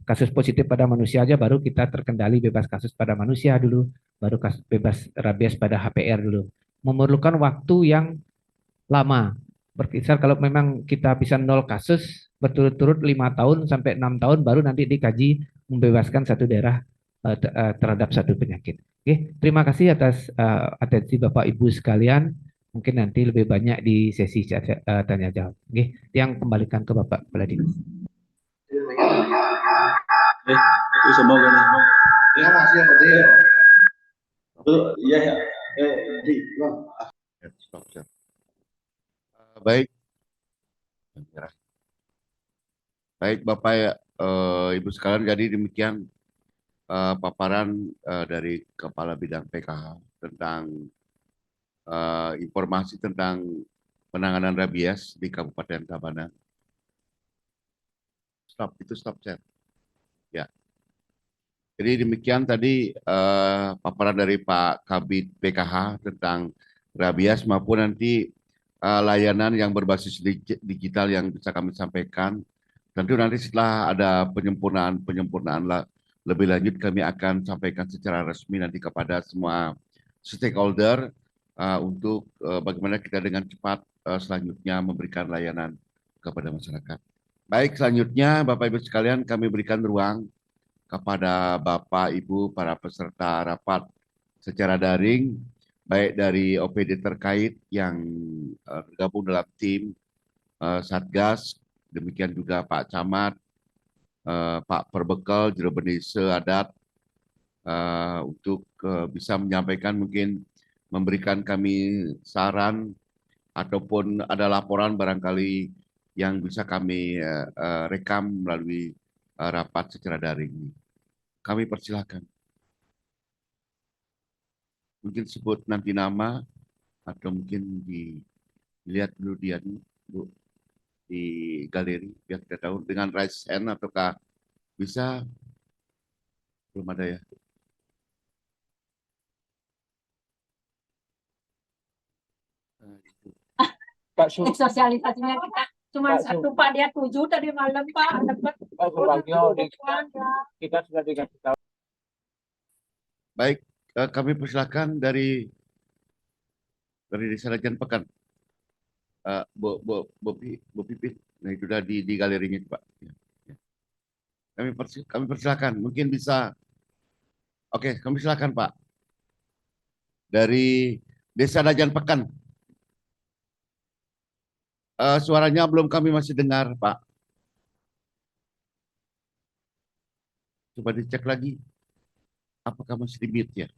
Speaker 2: kasus positif pada manusia aja baru kita terkendali bebas kasus pada manusia dulu, baru kasus bebas rabies pada HPR dulu. Memerlukan waktu yang lama. Berkisar kalau memang kita bisa 0 kasus berturut-turut 5 tahun sampai 6 tahun baru nanti dikaji membebaskan satu daerah terhadap satu penyakit. Oke, terima kasih atas atensi Bapak Ibu sekalian. Mungkin nanti lebih banyak di sesi tanya jawab. Oke, yang kembalikan ke Bapak Kepala Dinas.
Speaker 3: Itu semua kan.
Speaker 1: Ya masih yang penting.
Speaker 3: Iya ya.
Speaker 1: Baik. Baik Bapak Ibu sekalian, jadi demikian paparan dari Kepala Bidang PKH tentang informasi tentang penanganan rabies di Kabupaten Tabanan. Stop chat. Ya. Jadi demikian tadi paparan dari Pak Kabid PKH tentang rabies maupun nanti layanan yang berbasis digital yang bisa kami sampaikan. Tentu nanti setelah ada penyempurnaan lebih lanjut kami akan sampaikan secara resmi nanti kepada semua stakeholder untuk bagaimana kita dengan cepat selanjutnya memberikan layanan kepada masyarakat. Baik, selanjutnya Bapak Ibu sekalian kami berikan ruang kepada Bapak Ibu para peserta rapat secara daring, baik dari OPD terkait yang tergabung dalam tim Satgas, demikian juga Pak Camat, Pak Perbekal, Juru Benise Adat, untuk bisa menyampaikan mungkin memberikan kami saran ataupun ada laporan barangkali yang bisa kami rekam melalui rapat secara daring. Kami persilahkan. Mungkin sebut nanti nama atau mungkin dilihat dulu dia di galeri biar kita tahu dengan raise hand ataukah bisa, belum ada ya.
Speaker 4: sosialisasinya kita cuma satu Pak, dia 7 tadi malam Pak. Dapat
Speaker 5: kita sudah dikasih tahu.
Speaker 1: Baik, kami persilakan dari Desa Rajan Pekan. Bu Pipit, nah itu sudah di galerinya Pak. Ya, ya. Kami persilakan, mungkin bisa. Oke, kami silakan Pak. Dari Desa Rajan Pekan. Suaranya belum kami masih dengar Pak. Coba dicek lagi. Apakah masih di mute ya?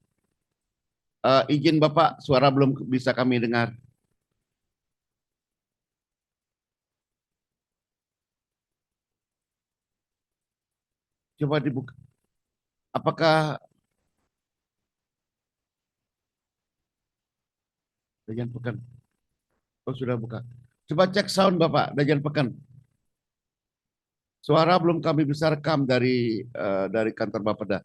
Speaker 1: Izin Bapak, suara belum bisa kami dengar. Coba dibuka. Apakah Dajan Pekan? Oh sudah buka. Coba cek sound Bapak, Dajan Pekan. Suara belum kami bisa rekam dari kantor Bapeda.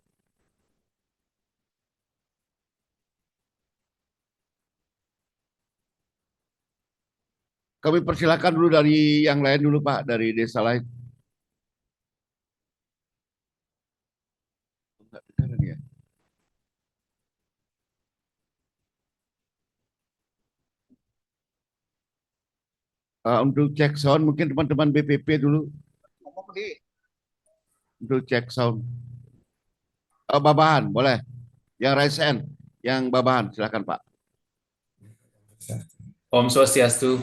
Speaker 1: Kami persilakan dulu dari yang lain dulu Pak, dari desa lain. Enggak dengar ya. Untuk cek sound mungkin teman-teman BPP dulu. Untuk cek sound. Babahan boleh. Yang raise hand, yang babahan silakan Pak.
Speaker 6: Om Swastiastu.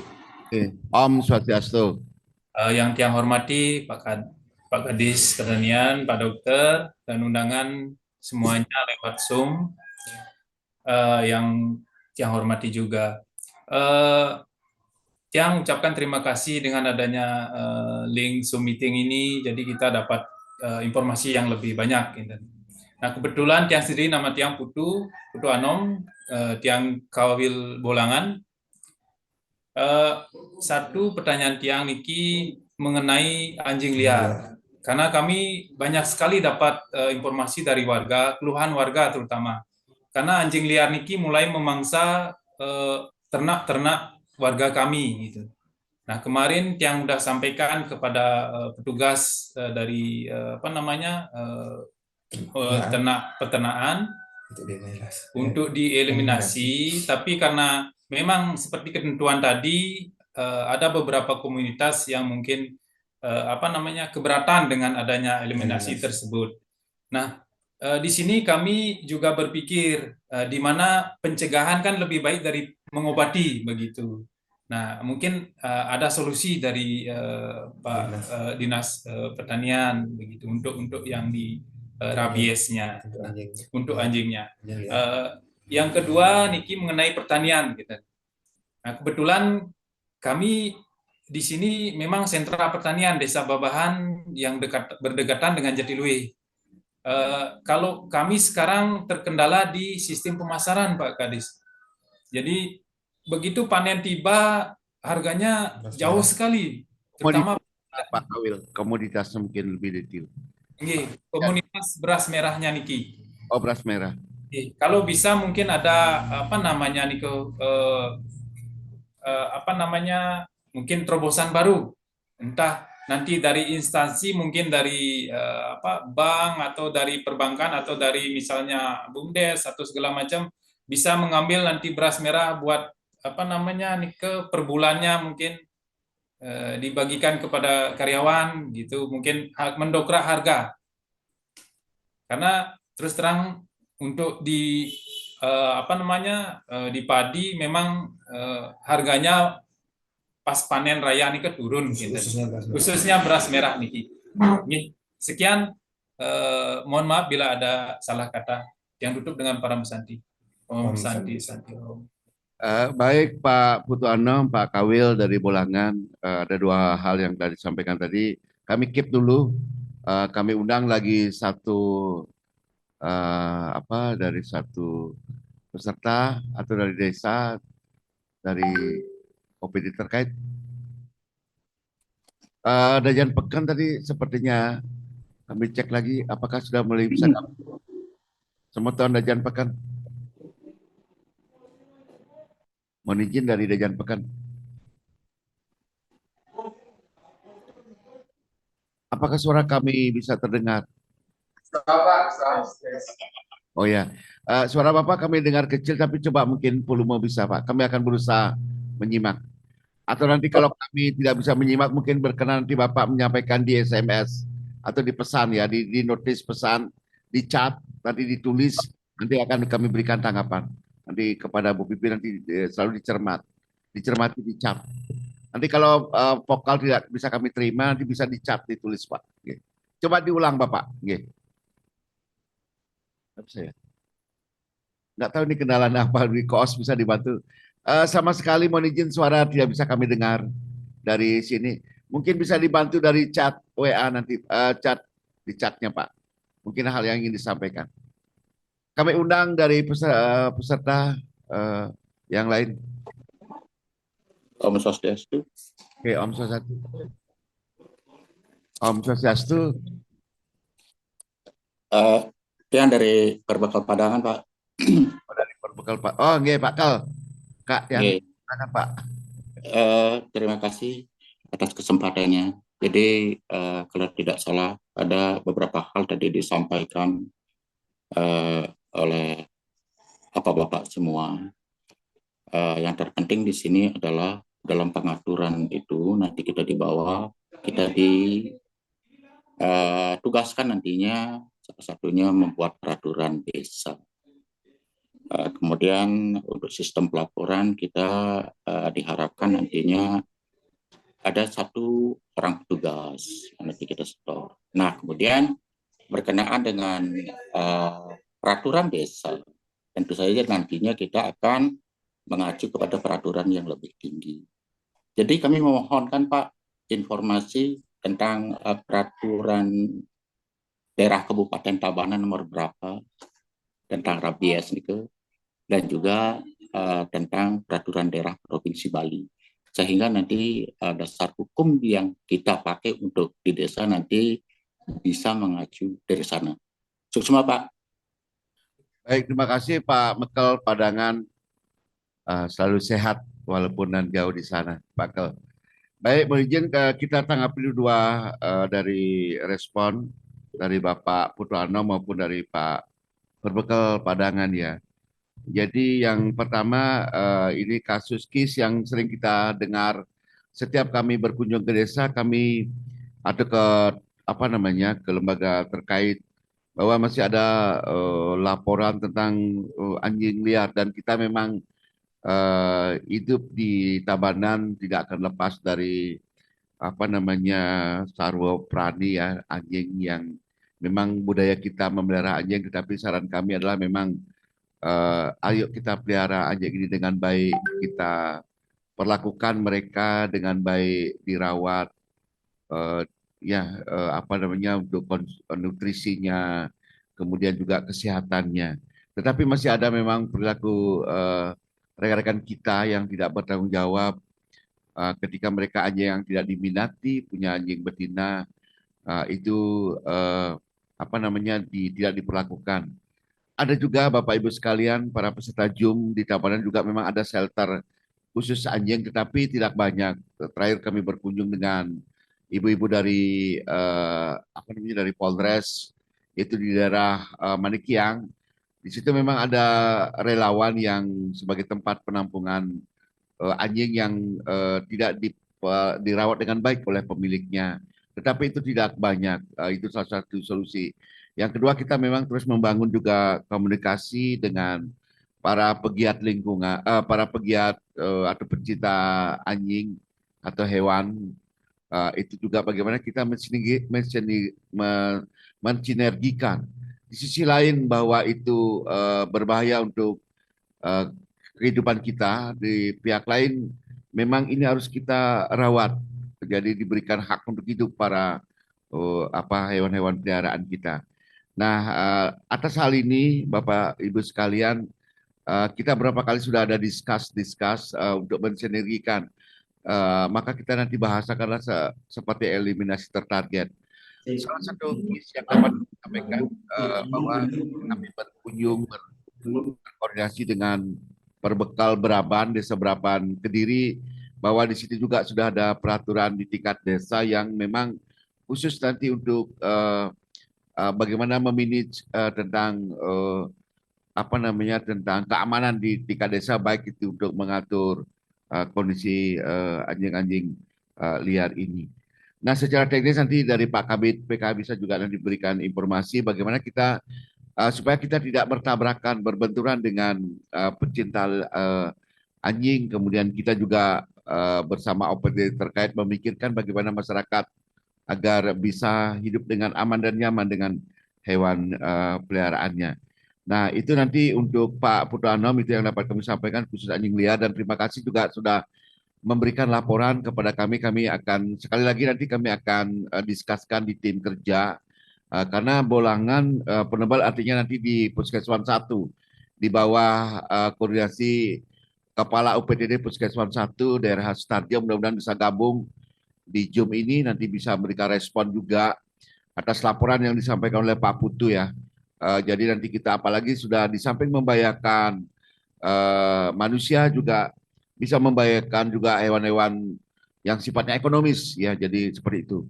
Speaker 1: Om Swastiastu.
Speaker 6: Yang tiang hormati Pak Kadis Pertanian, Pak Dokter, dan undangan semuanya lewat Zoom. Yang tiang hormati juga. Tiang ucapkan terima kasih dengan adanya link Zoom meeting ini, jadi kita dapat informasi yang lebih banyak. Nah kebetulan tiang sendiri nama tiang Putu Anom, tiang Kawil Bolangan. Satu pertanyaan tiang niki mengenai anjing liar, karena kami banyak sekali dapat informasi dari warga, keluhan warga terutama, karena anjing liar niki mulai memangsa ternak-ternak warga kami gitu. Nah kemarin tiang sudah sampaikan kepada petugas dari ternak peternakan untuk dieliminasi, tapi karena memang seperti ketentuan tadi ada beberapa komunitas yang mungkin keberatan dengan adanya eliminasi tersebut. Nah, di sini kami juga berpikir di mana pencegahan kan lebih baik dari mengobati begitu. Nah, mungkin ada solusi dari Pak Dinas Pertanian begitu untuk yang di rabiesnya untuk anjingnya. Yang kedua niki mengenai pertanian gitu. Nah, kebetulan kami di sini memang sentra pertanian Desa Babahan yang berdekatan dengan Jatiluwe. Kalau kami sekarang terkendala di sistem pemasaran Pak Kadis. Jadi begitu panen tiba harganya jauh sekali, terutama
Speaker 1: Pak Kawil, komoditasnya mungkin lebih detail.
Speaker 6: Komunitas beras merahnya niki.
Speaker 1: Oh, beras merah.
Speaker 6: Kalau bisa mungkin ada mungkin terobosan baru, entah nanti dari instansi, mungkin dari bank atau dari perbankan atau dari misalnya BUMDes atau segala macam bisa mengambil nanti beras merah buat per bulannya mungkin dibagikan kepada karyawan gitu, mungkin mendongkrak harga. Karena terus terang untuk di di padi memang harganya pas panen raya ini turun gitu. Khususnya beras merah niki. Sekian, mohon maaf bila ada salah kata yang tutup dengan para Santi. Om Santi.
Speaker 1: Baik Pak Putu Anom, Pak Kawil dari Bolangan, ada dua hal yang tadi disampaikan tadi. Kami keep dulu, kami undang lagi dari satu peserta atau dari desa, dari OPD terkait. Dajan Pekan tadi sepertinya kami cek lagi apakah sudah mulai bisa kami. Semua tahun Dajan Pekan. Mohon izin dari Dajan Pekan. Apakah suara kami bisa terdengar? Oh ya, suara Bapak kami dengar kecil, tapi coba mungkin volume bisa Pak. Kami akan berusaha menyimak. Atau nanti kalau kami tidak bisa menyimak, mungkin berkenan nanti Bapak menyampaikan di SMS atau di pesan ya, di notis pesan, di chat, nanti ditulis, nanti akan kami berikan tanggapan. Nanti kepada Bu Pipi nanti selalu dicermati di chat. Nanti kalau vokal tidak bisa kami terima, nanti bisa di chat, ditulis Pak. Oke. Coba diulang Bapak. Oke. Apa saya? Nggak tahu ini kendala apa di koos bisa dibantu. Sama sekali mohon izin suara tidak bisa kami dengar dari sini. Mungkin bisa dibantu dari chat WA nanti, chat di chatnya Pak. Mungkin hal yang ingin disampaikan. Kami undang dari peserta yang lain.
Speaker 5: Om Swastiastu.
Speaker 1: Oke, Om Swastiastu. Om Swastiastu.
Speaker 5: Yang dari Berbekal Padangan, Pak.
Speaker 1: Dari Berbekal Pak. Oh, nggih Pak Kal. Kak yang silakan Pak.
Speaker 5: Terima kasih atas kesempatannya. Jadi kalau tidak salah ada beberapa hal tadi disampaikan oleh Bapak semua. Yang terpenting di sini adalah dalam pengaturan itu nanti kita dibawa, kita ditugaskan nantinya salah satunya membuat peraturan desa. Kemudian untuk sistem pelaporan kita diharapkan nantinya ada 1 orang petugas nanti kita setor. Nah kemudian berkenaan dengan peraturan desa, tentu saja nantinya kita akan mengacu kepada peraturan yang lebih tinggi. Jadi kami memohonkan Pak informasi tentang peraturan daerah Kabupaten Tabanan nomor berapa tentang rabies itu, dan juga tentang peraturan daerah Provinsi Bali. Sehingga nanti dasar hukum yang kita pakai untuk di desa nanti bisa mengacu dari sana. Sukses Pak.
Speaker 1: Baik, terima kasih Pak Mekel Padangan. Selalu sehat walaupun dan jauh di sana, Pak Kel. Baik, mohon izin kita tanggapi dulu dua dari respon dari Bapak Putrano maupun dari Pak Berbekal Padangan ya. Jadi yang pertama ini kasus KIS yang sering kita dengar setiap kami berkunjung ke desa, kami atau ke ke lembaga terkait bahwa masih ada laporan tentang anjing liar, dan kita memang hidup di Tabanan tidak akan lepas dari sarwa prani ya, anjing yang memang budaya kita memelihara anjing, tetapi saran kami adalah memang ayo kita pelihara anjing ini dengan baik, kita perlakukan mereka dengan baik, dirawat untuk nutrisinya, kemudian juga kesehatannya. Tetapi masih ada memang perilaku rekan-rekan kita yang tidak bertanggung jawab ketika mereka anjing yang tidak diminati, punya anjing betina, itu tidak diperlakukan. Ada juga Bapak Ibu sekalian, para peserta Zoom di Tabanan juga memang ada shelter khusus anjing, tetapi tidak banyak. Terakhir kami berkunjung dengan ibu-ibu dari dari Polres, itu di daerah Manikiang. Di situ memang ada relawan yang sebagai tempat penampungan anjing yang tidak dirawat dengan baik oleh pemiliknya. Tetapi itu tidak banyak. Itu salah satu solusi. Yang kedua, kita memang terus membangun juga komunikasi dengan para pegiat lingkungan, para pegiat atau pencinta anjing atau hewan. Itu juga bagaimana kita mensinergikan. Di sisi lain bahwa itu berbahaya untuk kehidupan kita, di pihak lain memang ini harus kita rawat. Jadi diberikan hak untuk hidup para hewan-hewan peliharaan kita. Nah, atas hal ini Bapak Ibu sekalian, kita berapa kali sudah ada discuss untuk mensinergikan. Maka kita nanti bahasakanlah seperti eliminasi tertarget. Salah satu case yang dapat disampaikan bahwa kami berkunjung berkoordinasi dengan Perbekal Beraban, Desa Beraban Kediri, bahwa di situ juga sudah ada peraturan di tingkat desa yang memang khusus nanti untuk bagaimana memanage tentang tentang keamanan di tingkat desa, baik itu untuk mengatur kondisi anjing-anjing liar ini. Nah, secara teknis nanti dari Pak Kabid PK bisa juga nanti diberikan informasi bagaimana kita supaya kita tidak bertabrakan, berbenturan dengan pecinta anjing. Kemudian kita juga bersama OPD terkait memikirkan bagaimana masyarakat agar bisa hidup dengan aman dan nyaman dengan hewan peliharaannya. Nah, itu nanti untuk Pak Putu Anom itu yang dapat kami sampaikan khusus anjing liar, dan terima kasih juga sudah memberikan laporan kepada kami. Kami akan sekali lagi nanti kami akan diskuskan di tim kerja karena Bolangan penebal artinya nanti di Puskeswan 1 di bawah koordinasi Kepala UPTD Puskeswan 1 daerah Sutarjo, mudah-mudahan bisa gabung di Zoom ini, nanti bisa memberikan respon juga atas laporan yang disampaikan oleh Pak Putu ya. Jadi nanti kita apalagi sudah di samping membahayakan manusia juga bisa membahayakan juga hewan-hewan yang sifatnya ekonomis ya, jadi seperti itu.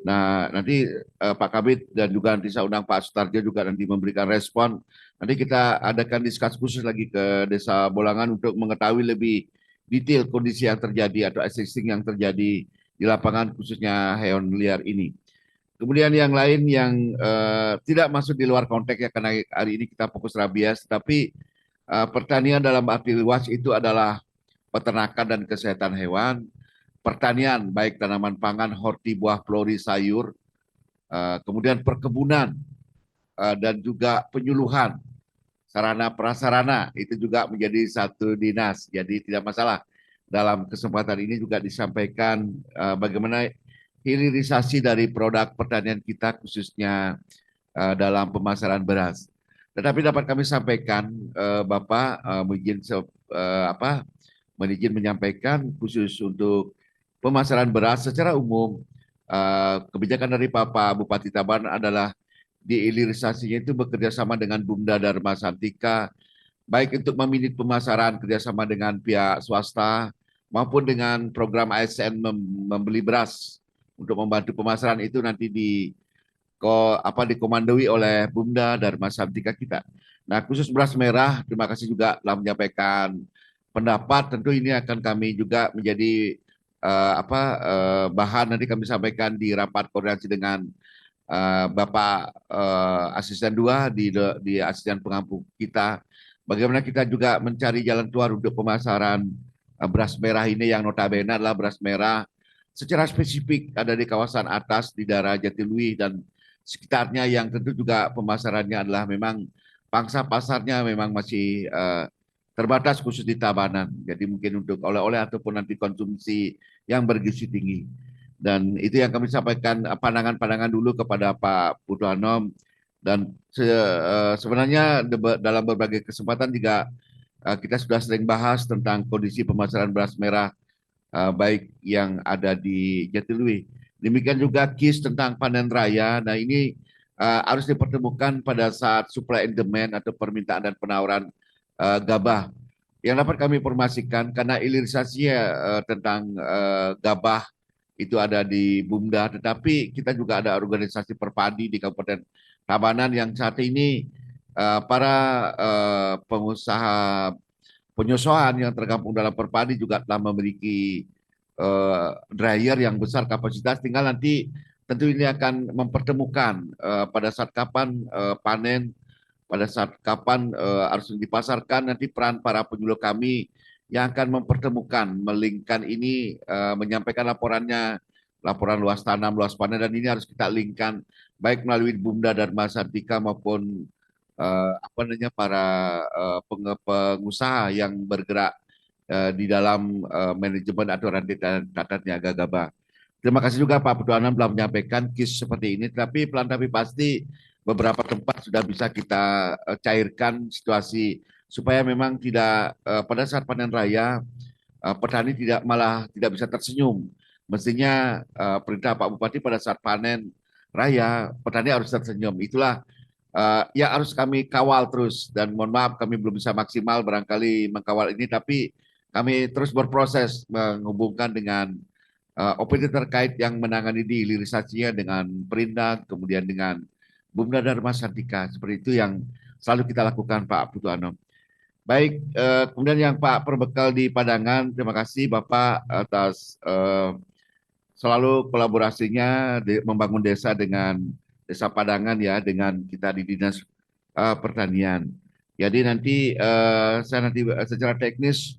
Speaker 1: Nah, nanti Pak Kabid dan juga nanti saya undang Pak Sutarjo juga nanti memberikan respon. Nanti kita adakan diskusi khusus lagi ke Desa Bolangan untuk mengetahui lebih detail kondisi yang terjadi atau existing yang terjadi di lapangan khususnya hewan liar ini. Kemudian yang lain yang tidak masuk di luar konteks ya, karena hari ini kita fokus rabies, tapi pertanian dalam arti luas itu adalah peternakan dan kesehatan hewan, pertanian baik tanaman pangan, horti, buah, flori, sayur, kemudian perkebunan dan juga penyuluhan, sarana prasarana itu juga menjadi satu dinas. Jadi tidak masalah. Dalam kesempatan ini juga disampaikan bagaimana hilirisasi dari produk pertanian kita khususnya dalam pemasaran beras. Tetapi dapat kami sampaikan, Bapak izin menyampaikan khusus untuk pemasaran beras secara umum, kebijakan dari Bapak Bupati Tabanan adalah dihilirisasinya itu bekerja sama dengan Bumda Dharma Santika, baik untuk meminit pemasaran kerjasama dengan pihak swasta maupun dengan program ASN membeli beras untuk membantu pemasaran itu nanti dikomandoi oleh Bumda Dharma Santika kita. Nah, khusus beras merah, terima kasih juga telah menyampaikan pendapat. Tentu ini akan kami juga menjadi bahan nanti kami sampaikan di rapat koordinasi dengan Bapak Asisten 2 di Asisten Pengampu kita. Bagaimana kita juga mencari jalan keluar untuk pemasaran beras merah ini yang notabene adalah beras merah secara spesifik ada di kawasan atas di daerah Jatiluwih dan sekitarnya, yang tentu juga pemasarannya adalah memang pangsa pasarnya memang masih terbatas khusus di Tabanan. Jadi mungkin untuk oleh-oleh ataupun nanti konsumsi yang bergizi tinggi. Dan itu yang kami sampaikan pandangan-pandangan dulu kepada Pak Putu Anom. Dan sebenarnya dalam berbagai kesempatan juga kita sudah sering bahas tentang kondisi pemasaran beras merah baik yang ada di Jatiluwih. Demikian juga KIS tentang panen raya. Nah, ini harus dipertemukan pada saat supply and demand atau permintaan dan penawaran gabah. Yang dapat kami informasikan karena hilirisasi tentang gabah itu ada di Bumda, tetapi kita juga ada organisasi perpadi di Kabupaten Tabanan yang saat ini para pengusaha penyosohan yang tergabung dalam perpadi juga telah memiliki dryer yang besar kapasitas. Tinggal nanti tentu ini akan mempertemukan pada saat kapan panen, pada saat kapan harus dipasarkan, nanti peran para penyuluh kami yang akan mempertemukan, melingkan ini, menyampaikan laporannya, laporan luas tanam, luas panen, dan ini harus kita linkkan baik melalui Bumda Dharma Santika maupun para pengusaha yang bergerak di dalam manajemen atau rantai tata niaga gabah. Terima kasih juga Pak Putu Anom telah menyampaikan KIS seperti ini, tapi pelan tapi pasti beberapa tempat sudah bisa kita cairkan situasi supaya memang tidak pada saat panen raya petani tidak bisa tersenyum. Mestinya perintah Pak Bupati pada saat panen raya petani harus tersenyum. Itulah yang harus kami kawal terus, dan mohon maaf kami belum bisa maksimal barangkali mengkawal ini, tapi kami terus berproses menghubungkan dengan OPD terkait yang menangani di hilirisasinya dengan Perindak, kemudian dengan Bumda Dharma Sartika. Seperti itu yang selalu kita lakukan, Pak Putuano. Baik, kemudian yang Pak Perbekal di Padangan, terima kasih Bapak atas selalu kolaborasinya membangun desa dengan Desa Padangan ya, dengan kita di Dinas Pertanian. Jadi nanti saya nanti secara teknis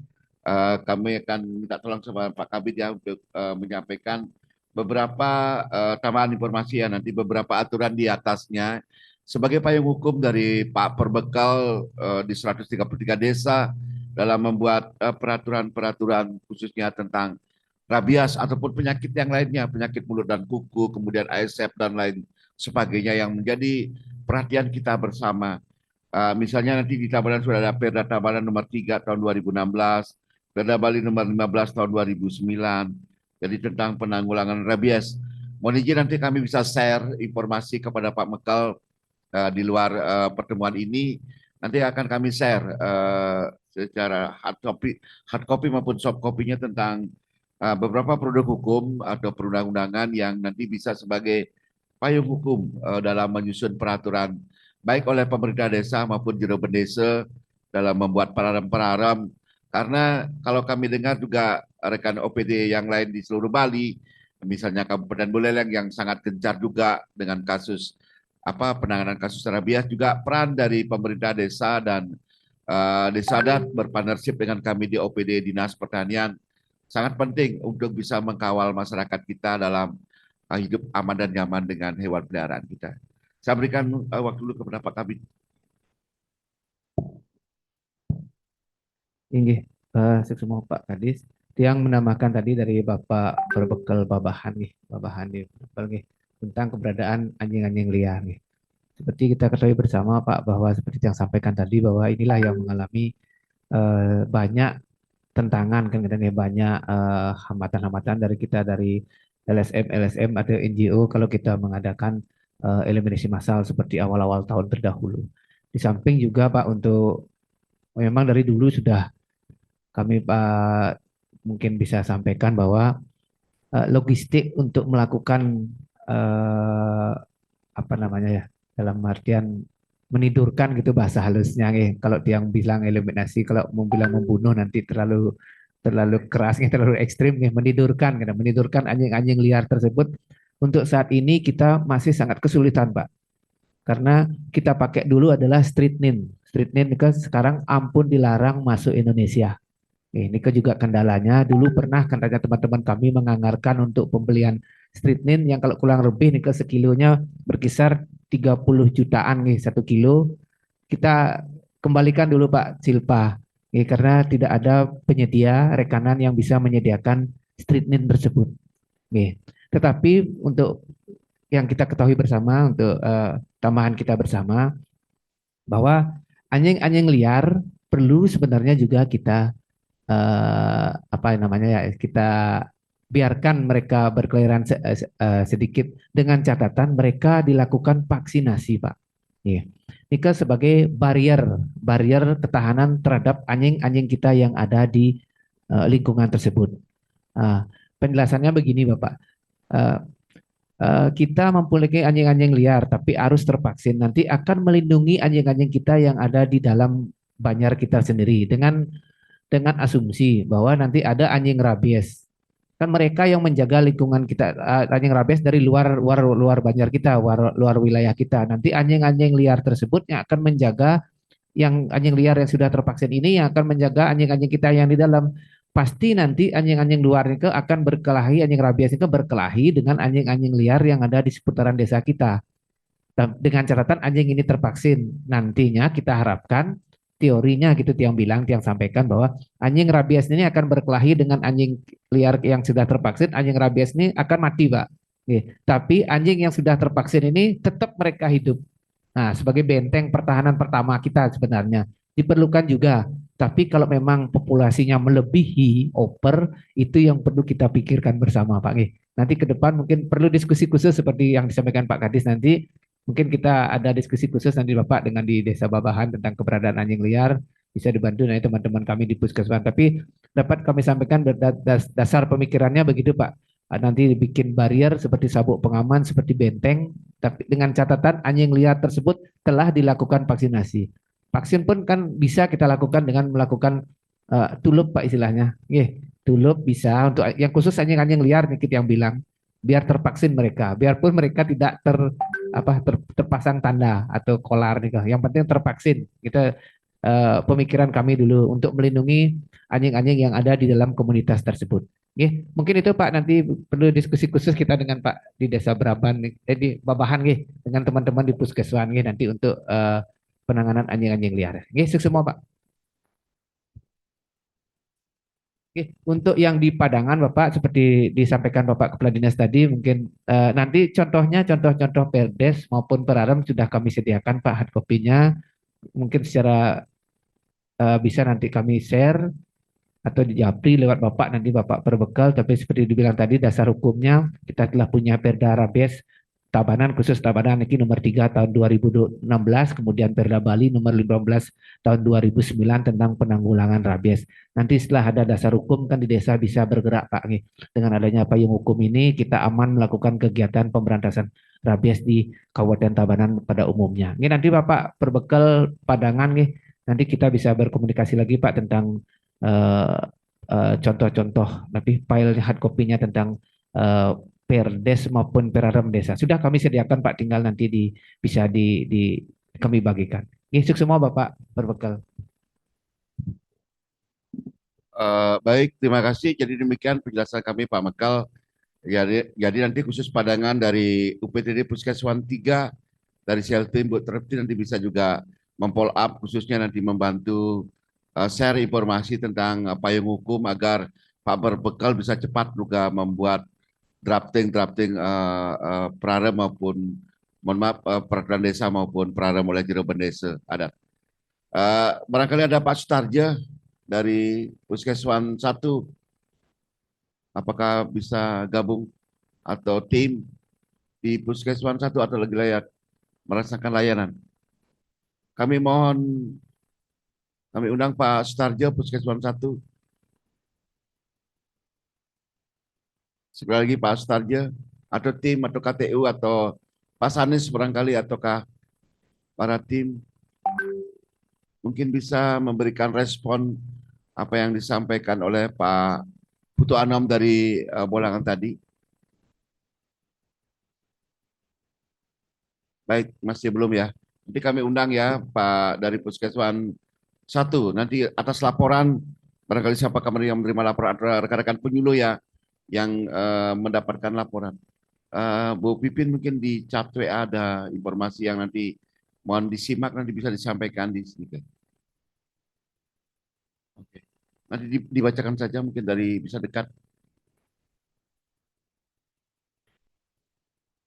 Speaker 1: kami akan minta tolong sama Pak Kabid ya untuk menyampaikan beberapa tambahan informasi ya, nanti beberapa aturan di atasnya sebagai payung hukum dari Pak Perbekal di 133 desa dalam membuat peraturan-peraturan khususnya tentang rabies ataupun penyakit yang lainnya, penyakit mulut dan kuku, kemudian ASF dan lain sebagainya yang menjadi perhatian kita bersama. Misalnya nanti di Tabanan sudah ada Perda Tabanan nomor 3 tahun 2016, Perda Bali nomor 15 tahun 2009, jadi tentang penanggulangan rabies. Mohon izin nanti kami bisa share informasi kepada Pak Mekal di luar pertemuan ini. Nanti akan kami share secara hard copy maupun soft copy-nya tentang beberapa produk hukum atau perundang-undangan yang nanti bisa sebagai payung hukum dalam menyusun peraturan baik oleh pemerintah desa maupun jero bendesa dalam membuat pararam-pararam. Karena kalau kami dengar juga rekan OPD yang lain di seluruh Bali, misalnya Kabupaten Buleleng yang sangat gencar juga dengan kasus penanganan kasus rabies, juga peran dari pemerintah desa dan desa adat berpartnership dengan kami di OPD Dinas Pertanian sangat penting untuk bisa mengkawal masyarakat kita dalam hidup aman dan nyaman dengan hewan peliharaan kita. Saya berikan waktu dulu kepada Pak Kabid.
Speaker 2: Inggih, semua Pak Kadis. Yang menambahkan tadi dari Bapak Perbekal Babahan nih, tentang keberadaan anjing-anjing liar nih. Seperti kita ketahui bersama Pak bahwa seperti yang sampaikan tadi bahwa inilah yang mengalami banyak tentangan kan, banyak hambatan-hambatan dari kita dari LSM atau NGO kalau kita mengadakan eliminasi massal seperti awal-awal tahun terdahulu. Di samping juga Pak, untuk memang dari dulu sudah kami Pak mungkin bisa sampaikan bahwa logistik untuk melakukan dalam artian menidurkan gitu bahasa halusnya kalau yang bilang eliminasi, kalau mau bilang membunuh nanti terlalu keras terlalu ekstrim menidurkan anjing-anjing liar tersebut. Untuk saat ini kita masih sangat kesulitan Pak, karena kita pakai dulu adalah strychnine itu sekarang ampun dilarang masuk Indonesia. Ini juga kendalanya. Dulu pernah katanya teman-teman kami menganggarkan untuk pembelian strychnine yang kalau kurang lebih sekilonya berkisar 30 jutaan 1 kilo. Kita kembalikan dulu Pak Silpa, karena tidak ada penyedia rekanan yang bisa menyediakan strychnine tersebut. Tetapi untuk yang kita ketahui bersama, untuk tambahan kita bersama, bahwa anjing-anjing liar perlu sebenarnya juga kita kita biarkan mereka berkeliaran sedikit dengan catatan mereka dilakukan vaksinasi Pak. Ini sebagai barrier ketahanan terhadap anjing-anjing kita yang ada di lingkungan tersebut. Penjelasannya begini Bapak, kita mempunyai anjing-anjing liar tapi harus tervaksin, nanti akan melindungi anjing-anjing kita yang ada di dalam banjar kita sendiri dengan asumsi bahwa nanti ada anjing rabies. Kan mereka yang menjaga lingkungan kita, anjing rabies dari luar banjar kita, luar wilayah kita. Nanti anjing-anjing liar tersebut yang akan menjaga, yang anjing liar yang sudah tervaksin ini yang akan menjaga anjing-anjing kita yang di dalam. Pasti nanti anjing-anjing luar itu akan berkelahi, anjing rabies itu berkelahi dengan anjing-anjing liar yang ada di seputaran desa kita. Dan dengan catatan anjing ini tervaksin. Nantinya kita harapkan, teorinya tiang sampaikan bahwa anjing rabies ini akan berkelahi dengan anjing liar yang sudah tervaksin. Anjing rabies ini akan mati Pak. Tapi anjing yang sudah tervaksin ini tetap mereka hidup. Nah, sebagai benteng pertahanan pertama kita sebenarnya diperlukan juga. Tapi kalau memang populasinya melebihi over, itu yang perlu kita pikirkan bersama Pak. Nanti ke depan mungkin perlu diskusi khusus seperti yang disampaikan Pak Kadis nanti. Mungkin kita ada diskusi khusus nanti Bapak dengan di Desa Babahan tentang keberadaan anjing liar, bisa dibantu nanti teman-teman kami di Puskesmas. Tapi dapat kami sampaikan dasar pemikirannya begitu Pak. nanti bikin barrier seperti sabuk pengaman, seperti benteng, tapi dengan catatan anjing liar tersebut telah dilakukan vaksinasi. Vaksin pun kan bisa kita lakukan dengan melakukan tulup Pak istilahnya. Tulup bisa untuk yang khusus anjing-anjing liar nih yang bilang biar tervaksin mereka, biarpun mereka tidak terpasang tanda atau kolar nih, yang penting tervaksin. Kita pemikiran kami dulu untuk melindungi anjing-anjing yang ada di dalam komunitas tersebut. Mungkin itu Pak, nanti perlu diskusi khusus kita dengan Pak di Desa Braban, di Babahan dengan teman-teman di Puskeswan nanti untuk penanganan anjing-anjing liar. Sukses semua Pak. Untuk yang di Padangan Bapak seperti disampaikan Bapak Kepala Dinas tadi, mungkin nanti contoh-contoh Perdes maupun Perarem sudah kami sediakan Pak hard copy-nya, mungkin secara bisa nanti kami share atau di Japri lewat Bapak, nanti Bapak perbekal. Tapi seperti dibilang tadi, dasar hukumnya kita telah punya Perda Rabies Tabanan, khusus Tabanan ini nomor 3 tahun 2016, kemudian Perda Bali nomor 15 tahun 2009 tentang penanggulangan rabies. Nanti setelah ada dasar hukum kan di desa bisa bergerak Pak. Dengan adanya payung hukum ini kita aman melakukan kegiatan pemberantasan rabies di Kabupaten Tabanan pada umumnya. Nanti Bapak perbekal Padangan nanti kita bisa berkomunikasi lagi Pak tentang contoh-contoh, nanti file hard copy-nya tentang Perdes maupun Perarem desa. Sudah kami sediakan Pak, tinggal nanti bisa kami bagikan. Sukses semua Bapak berbekal.
Speaker 1: Baik, terima kasih. Jadi demikian penjelasan kami Pak Mekal. Jadi nanti khusus Padangan dari UPTD Puskeswan 3 dari Seltim Bu Terpti nanti bisa juga mempol up, khususnya nanti membantu share informasi tentang payung hukum agar Pak Berbekal bisa cepat juga membuat drafting Perarem maupun peraturan desa maupun Perarem oleh Jero Bendesa adat. Barangkali ada Pak Sutarja dari Puskeswan 1. Apakah bisa gabung atau tim di Puskeswan 1 atau lagi merasakan layanan? Kami undang Pak Sutarjo Puskeswan 1. Sekali lagi Pak Sutarjo atau tim atau KTU atau Pak Sanis barangkali ataukah para tim mungkin bisa memberikan respon apa yang disampaikan oleh Pak Putu Anom dari Bolangan tadi. Baik, masih belum ya. Nanti kami undang ya Pak dari Puskeswan 1. Nanti atas laporan, barangkali siapa kemarin yang menerima laporan, rekan-rekan penyuluh ya yang mendapatkan laporan. Bu Pipin mungkin di chat WA ada informasi yang nanti mohon disimak, nanti bisa disampaikan di sini. Oke. Nanti dibacakan saja mungkin dari bisa dekat.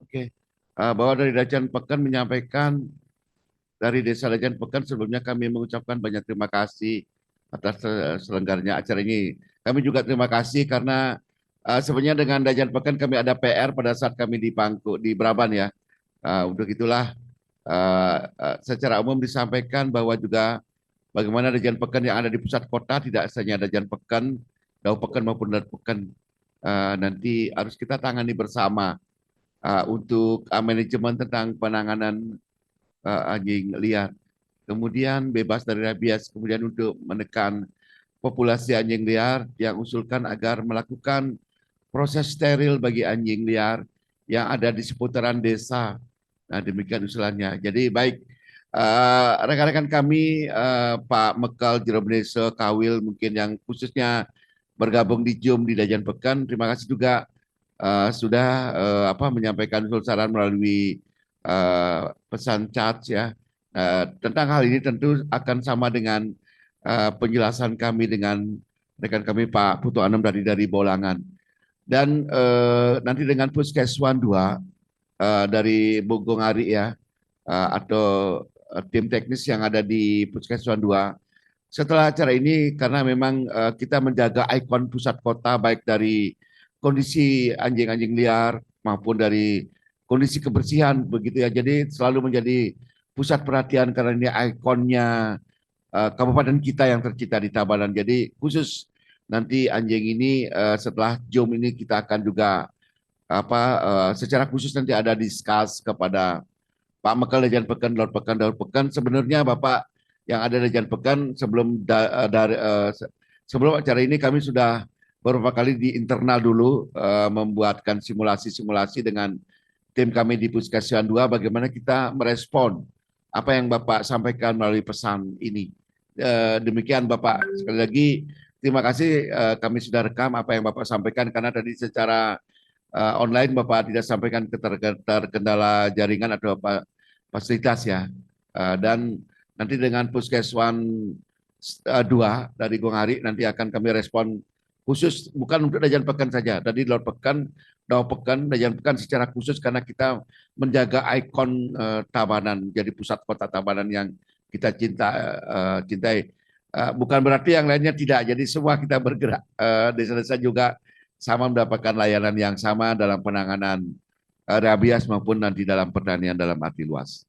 Speaker 1: Oke. Bahwa dari Dajan Pekan menyampaikan dari Desa Dajan Pekan sebelumnya kami mengucapkan banyak terima kasih atas selenggaranya acara ini. Kami juga terima kasih karena sebenarnya dengan Dajan Pekan kami ada PR pada saat kami di Braban ya. Untuk itulah secara umum disampaikan bahwa juga bagaimana Dajan Pekan yang ada di pusat kota tidak hanya Dajan Pekan, Dau Pekan maupun Dat Pekan nanti harus kita tangani bersama untuk manajemen tentang penanganan anjing liar. Kemudian bebas dari rabies, kemudian untuk menekan populasi anjing liar yang usulkan agar melakukan proses steril bagi anjing liar yang ada di seputaran desa. Nah, demikian usulannya. Jadi baik, rekan-rekan kami, Pak Mekal, Jero Bendesa, Kawil mungkin yang khususnya bergabung di Zoom di Dajan Pekan, terima kasih juga sudah menyampaikan usul saran melalui pesan chat ya. Tentang hal ini tentu akan sama dengan penjelasan kami dengan rekan kami Pak Putu Anom dari Bolangan. Dan nanti dengan Puskeswan 2 dari Bogong Ari ya, atau tim teknis yang ada di Puskeswan 2. Setelah acara ini, karena memang kita menjaga ikon pusat kota baik dari kondisi anjing-anjing liar maupun dari kondisi kebersihan begitu ya. Jadi selalu menjadi pusat perhatian karena ini ikonnya kabupaten kita yang tercipta di Tabanan. Jadi khusus nanti anjing ini setelah Zoom ini kita akan juga secara khusus nanti ada discuss kepada Pak Mekal Dajan Pekan, Lord Pekan, Daud Pekan. Sebenarnya Bapak yang ada Dajan Pekan sebelum acara ini kami sudah beberapa kali di internal dulu membuatkan simulasi-simulasi dengan tim kami di Puskeswan 2 bagaimana kita merespon apa yang Bapak sampaikan melalui pesan ini. Demikian Bapak, sekali lagi terima kasih kami sudah rekam apa yang Bapak sampaikan karena tadi secara online Bapak tidak sampaikan terkendala jaringan atau fasilitas ya. Dan nanti dengan Puskeswan 2 dari Gongari nanti akan kami respon khusus bukan untuk Dajan Pekan saja. Tadi Lord Pekan, Dau Pekan, Dajan Pekan secara khusus karena kita menjaga ikon Tabanan jadi pusat kota Tabanan yang kita cintai. Bukan berarti yang lainnya tidak. Jadi semua kita bergerak. Desa-desa juga sama mendapatkan layanan yang sama dalam penanganan rabies maupun nanti dalam pertanian dalam arti luas.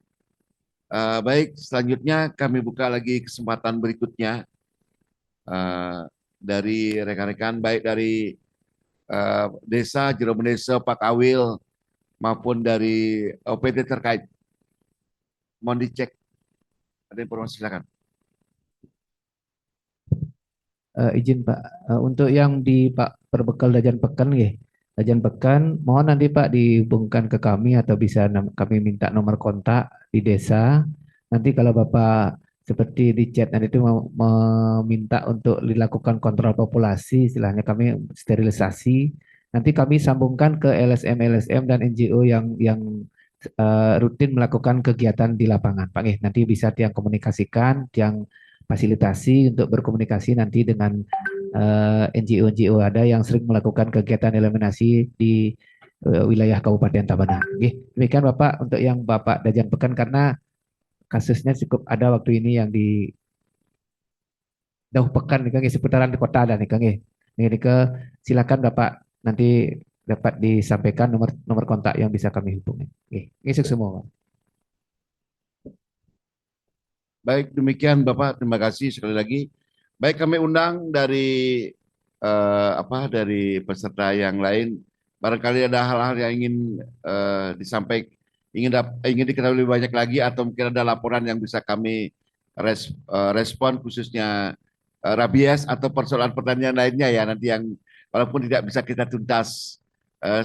Speaker 1: Baik, selanjutnya kami buka lagi kesempatan berikutnya dari rekan-rekan baik dari desa, Jero Desa, Pak Awil maupun dari OPD terkait. Mohon dicek. Ada informasi silakan.
Speaker 2: Izin Pak, untuk yang di Pak Perbekal Dajan Pekan, Dajan Pekan, mohon nanti Pak dihubungkan ke kami atau bisa kami minta nomor kontak di desa. Nanti kalau Bapak seperti di chat nanti itu meminta untuk dilakukan kontrol populasi, istilahnya kami sterilisasi. Nanti kami sambungkan ke LSM dan NGO yang rutin melakukan kegiatan di lapangan, Pak. Nanti bisa tiang komunikasikan, tiang fasilitasi untuk berkomunikasi nanti dengan NGO-NGO ada yang sering melakukan kegiatan eliminasi di wilayah Kabupaten Tabanan. Demikian Bapak untuk yang Bapak Dajan Pekan karena kasusnya cukup ada waktu ini yang di Dauh Pekan nih seputaran kota dan nih silakan Bapak nanti dapat disampaikan nomor kontak yang bisa kami hubungi. Ini semua.
Speaker 1: Baik, demikian Bapak, terima kasih sekali lagi. Baik, kami undang dari dari peserta yang lain. Barangkali ada hal-hal yang ingin disampaikan, ingin diketahui lebih banyak lagi, atau mungkin ada laporan yang bisa kami respon khususnya rabies atau persoalan pertanian lainnya ya nanti yang walaupun tidak bisa kita tuntas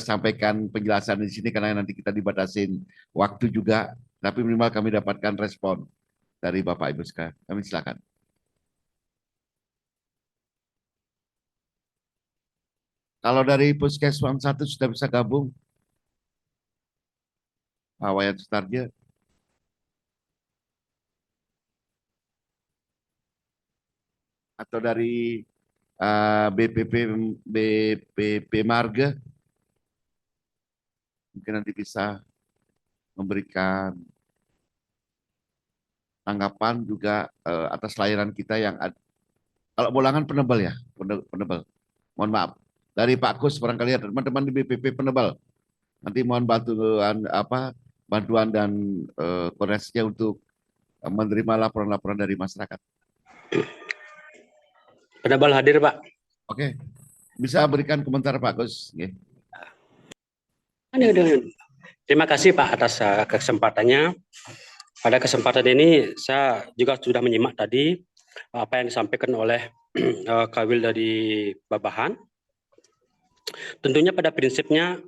Speaker 1: sampaikan penjelasan di sini karena nanti kita dibatasin waktu juga, tapi minimal kami dapatkan respon dari Bapak Ibu sekalian. Kami silakan. Kalau dari Puskeswan 1 sudah bisa gabung, Pak Wayan Sutarja. Atau dari BPP Marga, mungkin nanti bisa memberikan tanggapan juga atas layanan kita yang kalau Bolangan penebal ya, penebal. Mohon maaf. Dari Pak Kus barangkali ada teman-teman di BPP penebal. Nanti mohon bantuan dan koordinasinya untuk menerima laporan-laporan dari masyarakat.
Speaker 7: Penebal hadir, Pak.
Speaker 1: Oke. Bisa berikan komentar Pak Kus.
Speaker 7: Terima kasih Pak atas kesempatannya. Pada kesempatan ini saya juga sudah menyimak tadi apa yang disampaikan oleh Kawil dari Babahan. Tentunya pada prinsipnya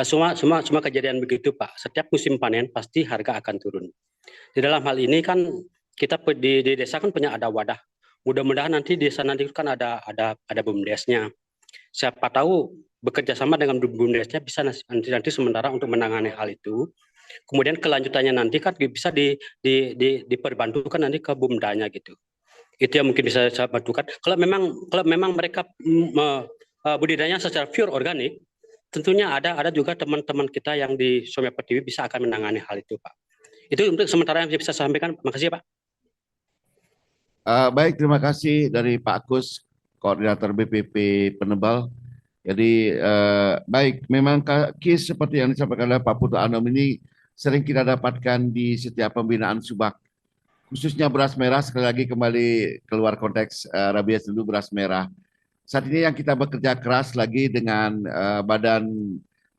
Speaker 7: semua kejadian begitu Pak. Setiap musim panen pasti harga akan turun. Di dalam hal ini kan kita di desa kan punya ada wadah. Mudah-mudahan nanti di desa nanti kan ada BUMDes-nya. Siapa tahu bekerja sama dengan BUMDes-nya bisa nanti sementara untuk menangani hal itu. Kemudian kelanjutannya nanti kan bisa diperbantukan nanti ke BUMDA-nya gitu. Itu yang mungkin bisa saya bantukan. Kalau memang mereka budidayanya secara pure organik, tentunya ada juga teman-teman kita yang di Somya Pertiwi bisa akan menangani hal itu, Pak. Itu untuk sementara yang bisa saya sampaikan. Terima kasih, Pak.
Speaker 1: Baik, terima kasih dari Pak Kus, Koordinator BPP Penebal. Jadi baik, memang KIS seperti yang disampaikan oleh Pak Putu Anom ini sering kita dapatkan di setiap pembinaan subak, khususnya beras merah. Sekali lagi kembali keluar konteks rabies dulu beras merah. Saat ini yang kita bekerja keras lagi dengan badan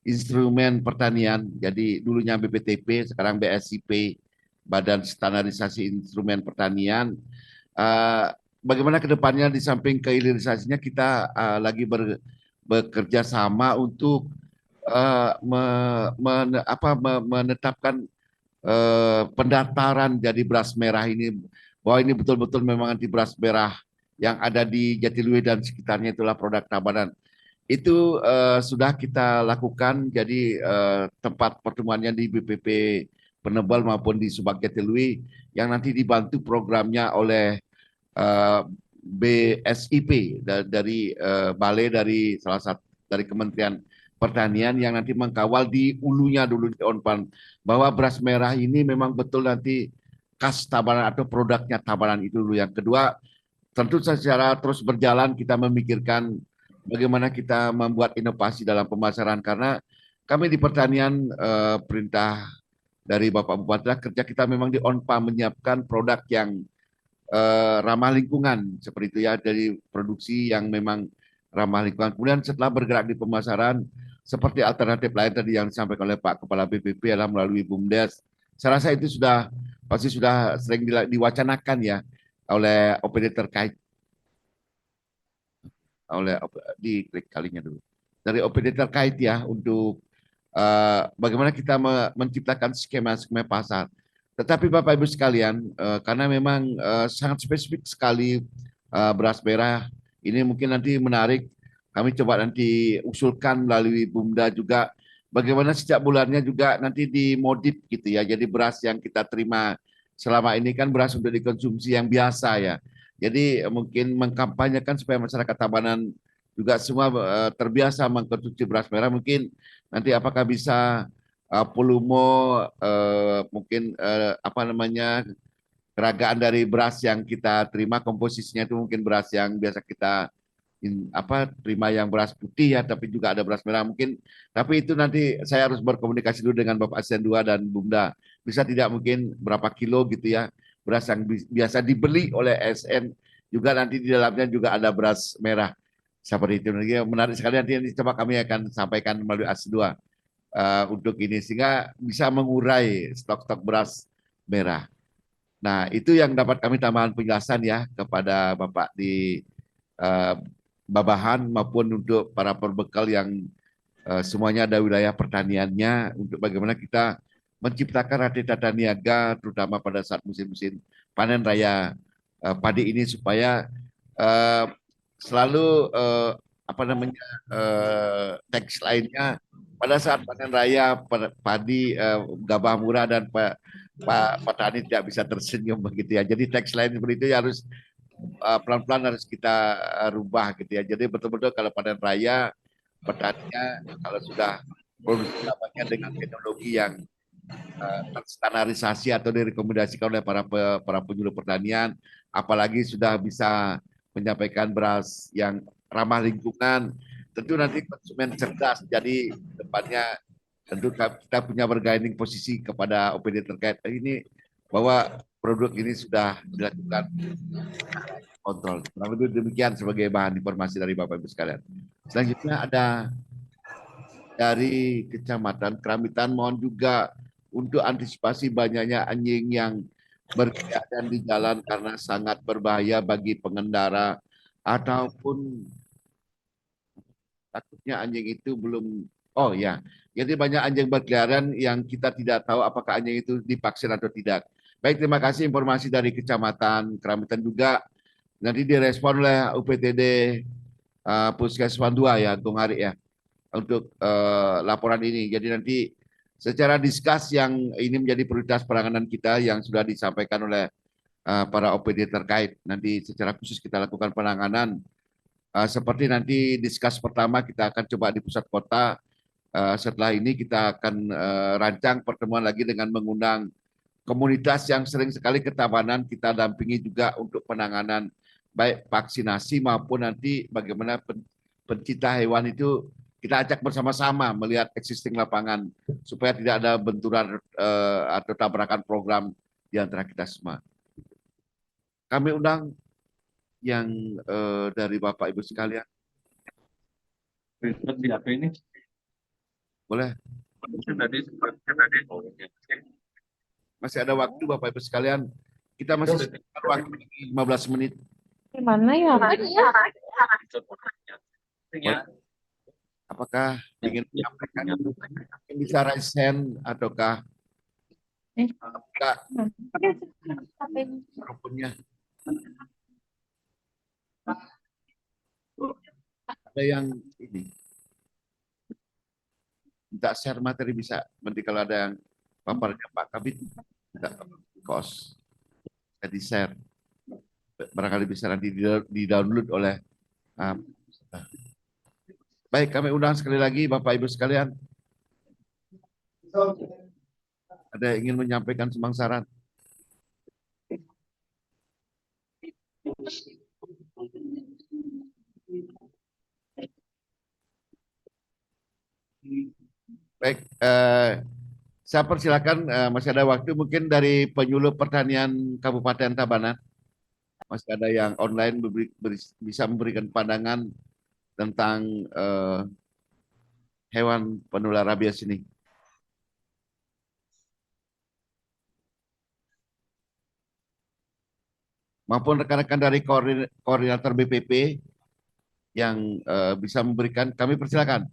Speaker 1: instrumen pertanian. Jadi dulunya BPTP, sekarang BSIP, Badan Standarisasi Instrumen Pertanian. Bagaimana ke depannya di samping kehilirisasinya kita lagi bekerja sama untuk menetapkan pendaftaran jadi beras merah ini, bahwa ini betul-betul memang anti beras merah yang ada di Jatiluwe dan sekitarnya itulah produk Tabanan. Itu sudah kita lakukan, jadi tempat pertemuannya di BPP Penebal maupun di Subak Jatiluwe yang nanti dibantu programnya oleh BSIP dari balai dari salah satu dari Kementerian Pertanian yang nanti mengkawal di hulunya dulu di Onpan, bahwa beras merah ini memang betul nanti khas Tabanan atau produknya Tabanan itu dulu. Yang kedua, tentu secara terus berjalan kita memikirkan bagaimana kita membuat inovasi dalam pemasaran, karena kami di pertanian perintah dari Bapak Bupati kerja kita memang di Onpa menyiapkan produk yang ramah lingkungan seperti itu ya, dari produksi yang memang ramah lingkungan. Kemudian setelah bergerak di pemasaran seperti alternatif lain tadi yang disampaikan oleh Pak Kepala BPP adalah melalui BUMDes. Saya rasa itu sudah pasti sudah sering diwacanakan ya oleh OPD terkait, oleh di klik kalinya dulu dari OPD terkait ya, untuk bagaimana kita menciptakan skema-skema pasar. Tetapi Bapak Ibu sekalian, karena memang sangat spesifik sekali beras merah ini, mungkin nanti menarik kami coba nanti usulkan melalui Bumda juga bagaimana setiap bulannya juga nanti dimodif gitu ya. Jadi beras yang kita terima selama ini kan beras untuk dikonsumsi yang biasa ya. Jadi mungkin mengkampanyekan supaya masyarakat Tabanan juga semua terbiasa mengkonsumsi beras merah. Mungkin nanti apakah bisa volume mungkin apa namanya peragaan dari beras yang kita terima komposisinya itu mungkin beras yang biasa kita terima yang beras putih ya, tapi juga ada beras merah mungkin. Tapi itu nanti saya harus berkomunikasi dulu dengan Bapak Asisten 2 dan Bumda. Bisa tidak mungkin berapa kilo gitu ya beras yang biasa dibeli oleh SN juga nanti di dalamnya juga ada beras merah seperti itu. Menarik sekali, nanti coba kami akan sampaikan melalui ASI 2 untuk ini sehingga bisa mengurai stok-stok beras merah. Nah, itu yang dapat kami tambahkan penjelasan ya kepada Bapak di Babahan maupun untuk para perbekal yang semuanya ada wilayah pertaniannya, untuk bagaimana kita menciptakan rantai tata niaga terutama pada saat musim-musim panen raya padi ini supaya selalu apa namanya teks lainnya pada saat panen raya padi gabah murah dan Pak petani tidak bisa tersenyum begitu ya. Jadi teks lain seperti itu ya harus pelan-pelan harus kita rubah gitu ya. Jadi betul-betul kalau panen raya petaninya kalau sudah produksi dapatnya dengan teknologi yang terstandarisasi atau direkomendasikan oleh para penyuluh pertanian, apalagi sudah bisa menyampaikan beras yang ramah lingkungan, tentu nanti konsumen cerdas. Jadi depannya tentu kita punya bergaining posisi kepada OPD terkait ini bahwa produk ini sudah dilakukan kontrol. Kurang lebih demikian sebagai bahan informasi dari Bapak Ibu sekalian. Selanjutnya ada dari Kecamatan Keramitan, mohon juga untuk antisipasi banyaknya anjing yang berkeliaran di jalan karena sangat berbahaya bagi pengendara, ataupun takutnya anjing itu belum, oh ya, jadi banyak anjing berkeliaran yang kita tidak tahu apakah anjing itu divaksin atau tidak. Baik, terima kasih informasi dari Kecamatan Keramitan juga. Nanti direspon oleh UPTD Puskesmas 2 ya, Tung Ari ya, untuk laporan ini. Jadi nanti secara diskus yang ini menjadi prioritas penanganan kita yang sudah disampaikan oleh para OPD terkait. Nanti secara khusus kita lakukan penanganan. Seperti nanti diskus pertama kita akan coba di pusat kota. Setelah ini kita akan rancang pertemuan lagi dengan mengundang komunitas yang sering sekali ke Tabanan, kita dampingi juga untuk penanganan baik vaksinasi maupun nanti bagaimana pencinta hewan itu kita ajak bersama-sama melihat existing lapangan supaya tidak ada benturan atau tabrakan program di antara kita semua. Kami undang yang dari Bapak Ibu sekalian.
Speaker 3: Di apa ini?
Speaker 1: Boleh? Masih ada waktu Bapak Ibu sekalian. Kita masih ada waktu 15 menit.
Speaker 4: Di mana ya?
Speaker 1: Boleh? Apakah ingin menyampaikan? Mungkin bisa raise hand ataukah enggak mikrofonnya? Ada yang ini minta share materi bisa. Nanti kalau ada yang paparnya Pak Kabit minta kos di share. Barangkali bisa nanti di download oleh baik, kami undang sekali lagi Bapak Ibu sekalian. Ada yang ingin menyampaikan semangsaran? Baik, saya persilakan, masih ada waktu mungkin dari penyuluh pertanian Kabupaten Tabanan. Masih ada yang online bisa memberikan pandangan tentang hewan penular rabies ini. Maupun rekan-rekan dari koordinator BPP yang bisa memberikan, kami persilakan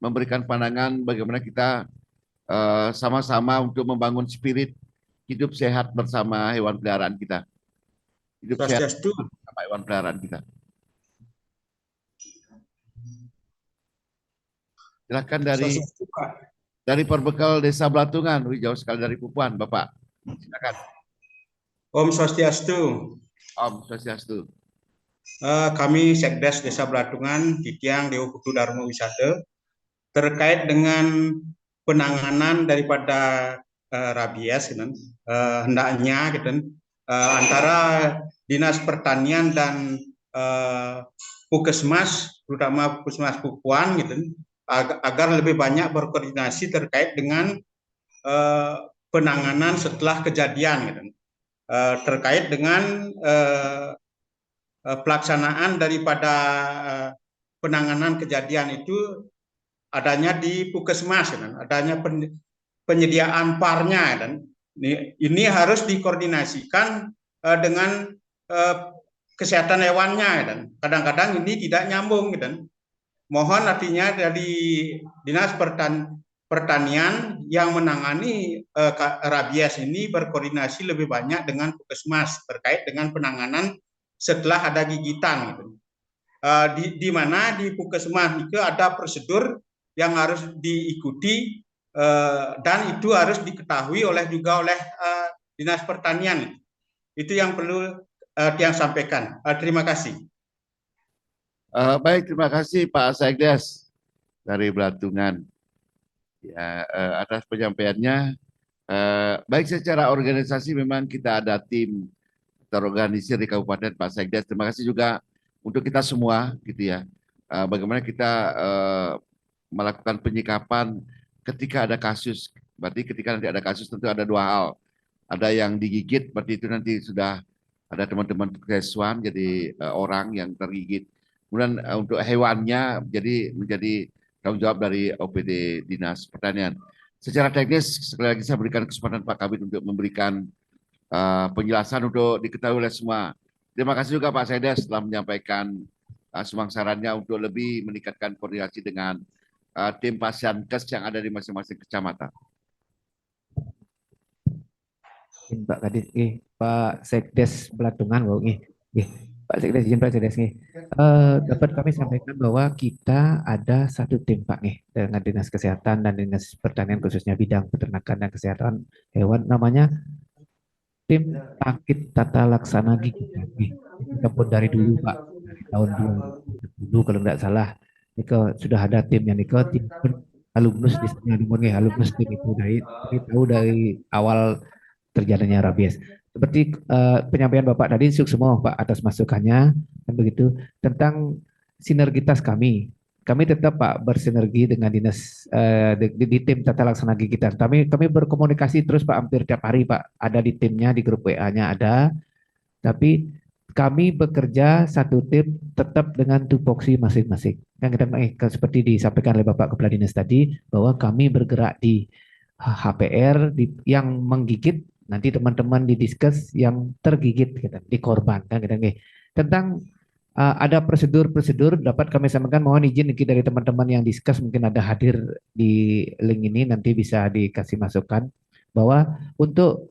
Speaker 1: memberikan pandangan bagaimana kita sama-sama untuk membangun spirit hidup sehat bersama hewan peliharaan kita. Hidup sehat bersama hewan peliharaan kita. Silakan dari Perbekal Desa Belatungan, jauh sekali dari Pupuan, Bapak. Silakan.
Speaker 8: Om Swastiastu.
Speaker 1: Om Swastiastu.
Speaker 8: Kami Sekdes Desa Belatungan, Titiang Dewa Kutu Dharma Wisata, terkait dengan penanganan daripada rabies, hendaknya antara Dinas Pertanian dan Puskesmas, terutama Puskesmas Pupuan, agar lebih banyak berkoordinasi terkait dengan penanganan setelah kejadian, terkait dengan pelaksanaan daripada penanganan kejadian itu adanya di Puskesmas, adanya penyediaan parnya, dan ini harus dikoordinasikan dengan kesehatan hewannya, dan kadang-kadang ini tidak nyambung, dan mohon artinya dari Dinas Pertanian yang menangani rabies ini berkoordinasi lebih banyak dengan Puskesmas terkait dengan penanganan setelah ada gigitan, di mana di Puskesmas itu ada prosedur yang harus diikuti dan itu harus diketahui juga oleh Dinas Pertanian. Itu yang perlu yang sampaikan. Terima kasih.
Speaker 1: Baik, terima kasih Pak Sekdes dari Belatungan ya, atas penyampaiannya. Baik, secara organisasi memang kita ada tim terorganisir di Kabupaten, Pak Sekdes. Terima kasih juga untuk kita semua, gitu ya. Bagaimana kita melakukan penyikapan ketika ada kasus. Berarti ketika nanti ada kasus tentu ada dua hal. Ada yang digigit, berarti itu nanti sudah ada teman-teman keswan, jadi orang yang tergigit. Kemudian untuk hewannya menjadi tanggung jawab dari OPD Dinas Pertanian. Secara teknis, sekali lagi saya berikan kesempatan Pak Kabit untuk memberikan penjelasan untuk diketahui oleh semua. Terima kasih juga Pak Sekdes telah menyampaikan semangsarannya untuk lebih meningkatkan koordinasi dengan tim Pasyankes yang ada di masing-masing kecamatan.
Speaker 2: Pak Kadis, Pak Sekdes Belatungan, Pak Sekdes, izin Pak Sekdes, dapat kami sampaikan bahwa kita ada satu tim Pak dengan Dinas Kesehatan dan Dinas Pertanian khususnya bidang peternakan dan kesehatan hewan, namanya tim Pakit Tata Laksana Gigi. Kita pun dari dulu Pak, dari tahun 2010 kalau tidak salah, sudah ada timnya tim alumnus di sana, alumnus tim itu dari awal terjadinya rabies. Seperti penyampaian Bapak tadi, semua Pak atas masukannya, dan begitu tentang sinergitas kami. Kami tetap Pak bersinergi dengan dinas di tim tata laksana gigitan. Kami berkomunikasi terus Pak, hampir tiap hari Pak. Ada di timnya, di grup WA-nya ada. Tapi kami bekerja satu tim tetap dengan tupoksi masing-masing. Yang kita seperti disampaikan oleh Bapak Kepala Dinas tadi, bahwa kami bergerak di HPR yang menggigit, nanti teman-teman didiskus yang tergigit, gitu, di korban, kan gitu. Tentang ada prosedur-prosedur dapat kami sampaikan, mohon izin dari teman-teman yang diskus mungkin ada hadir di link ini, nanti bisa dikasih masukan bahwa untuk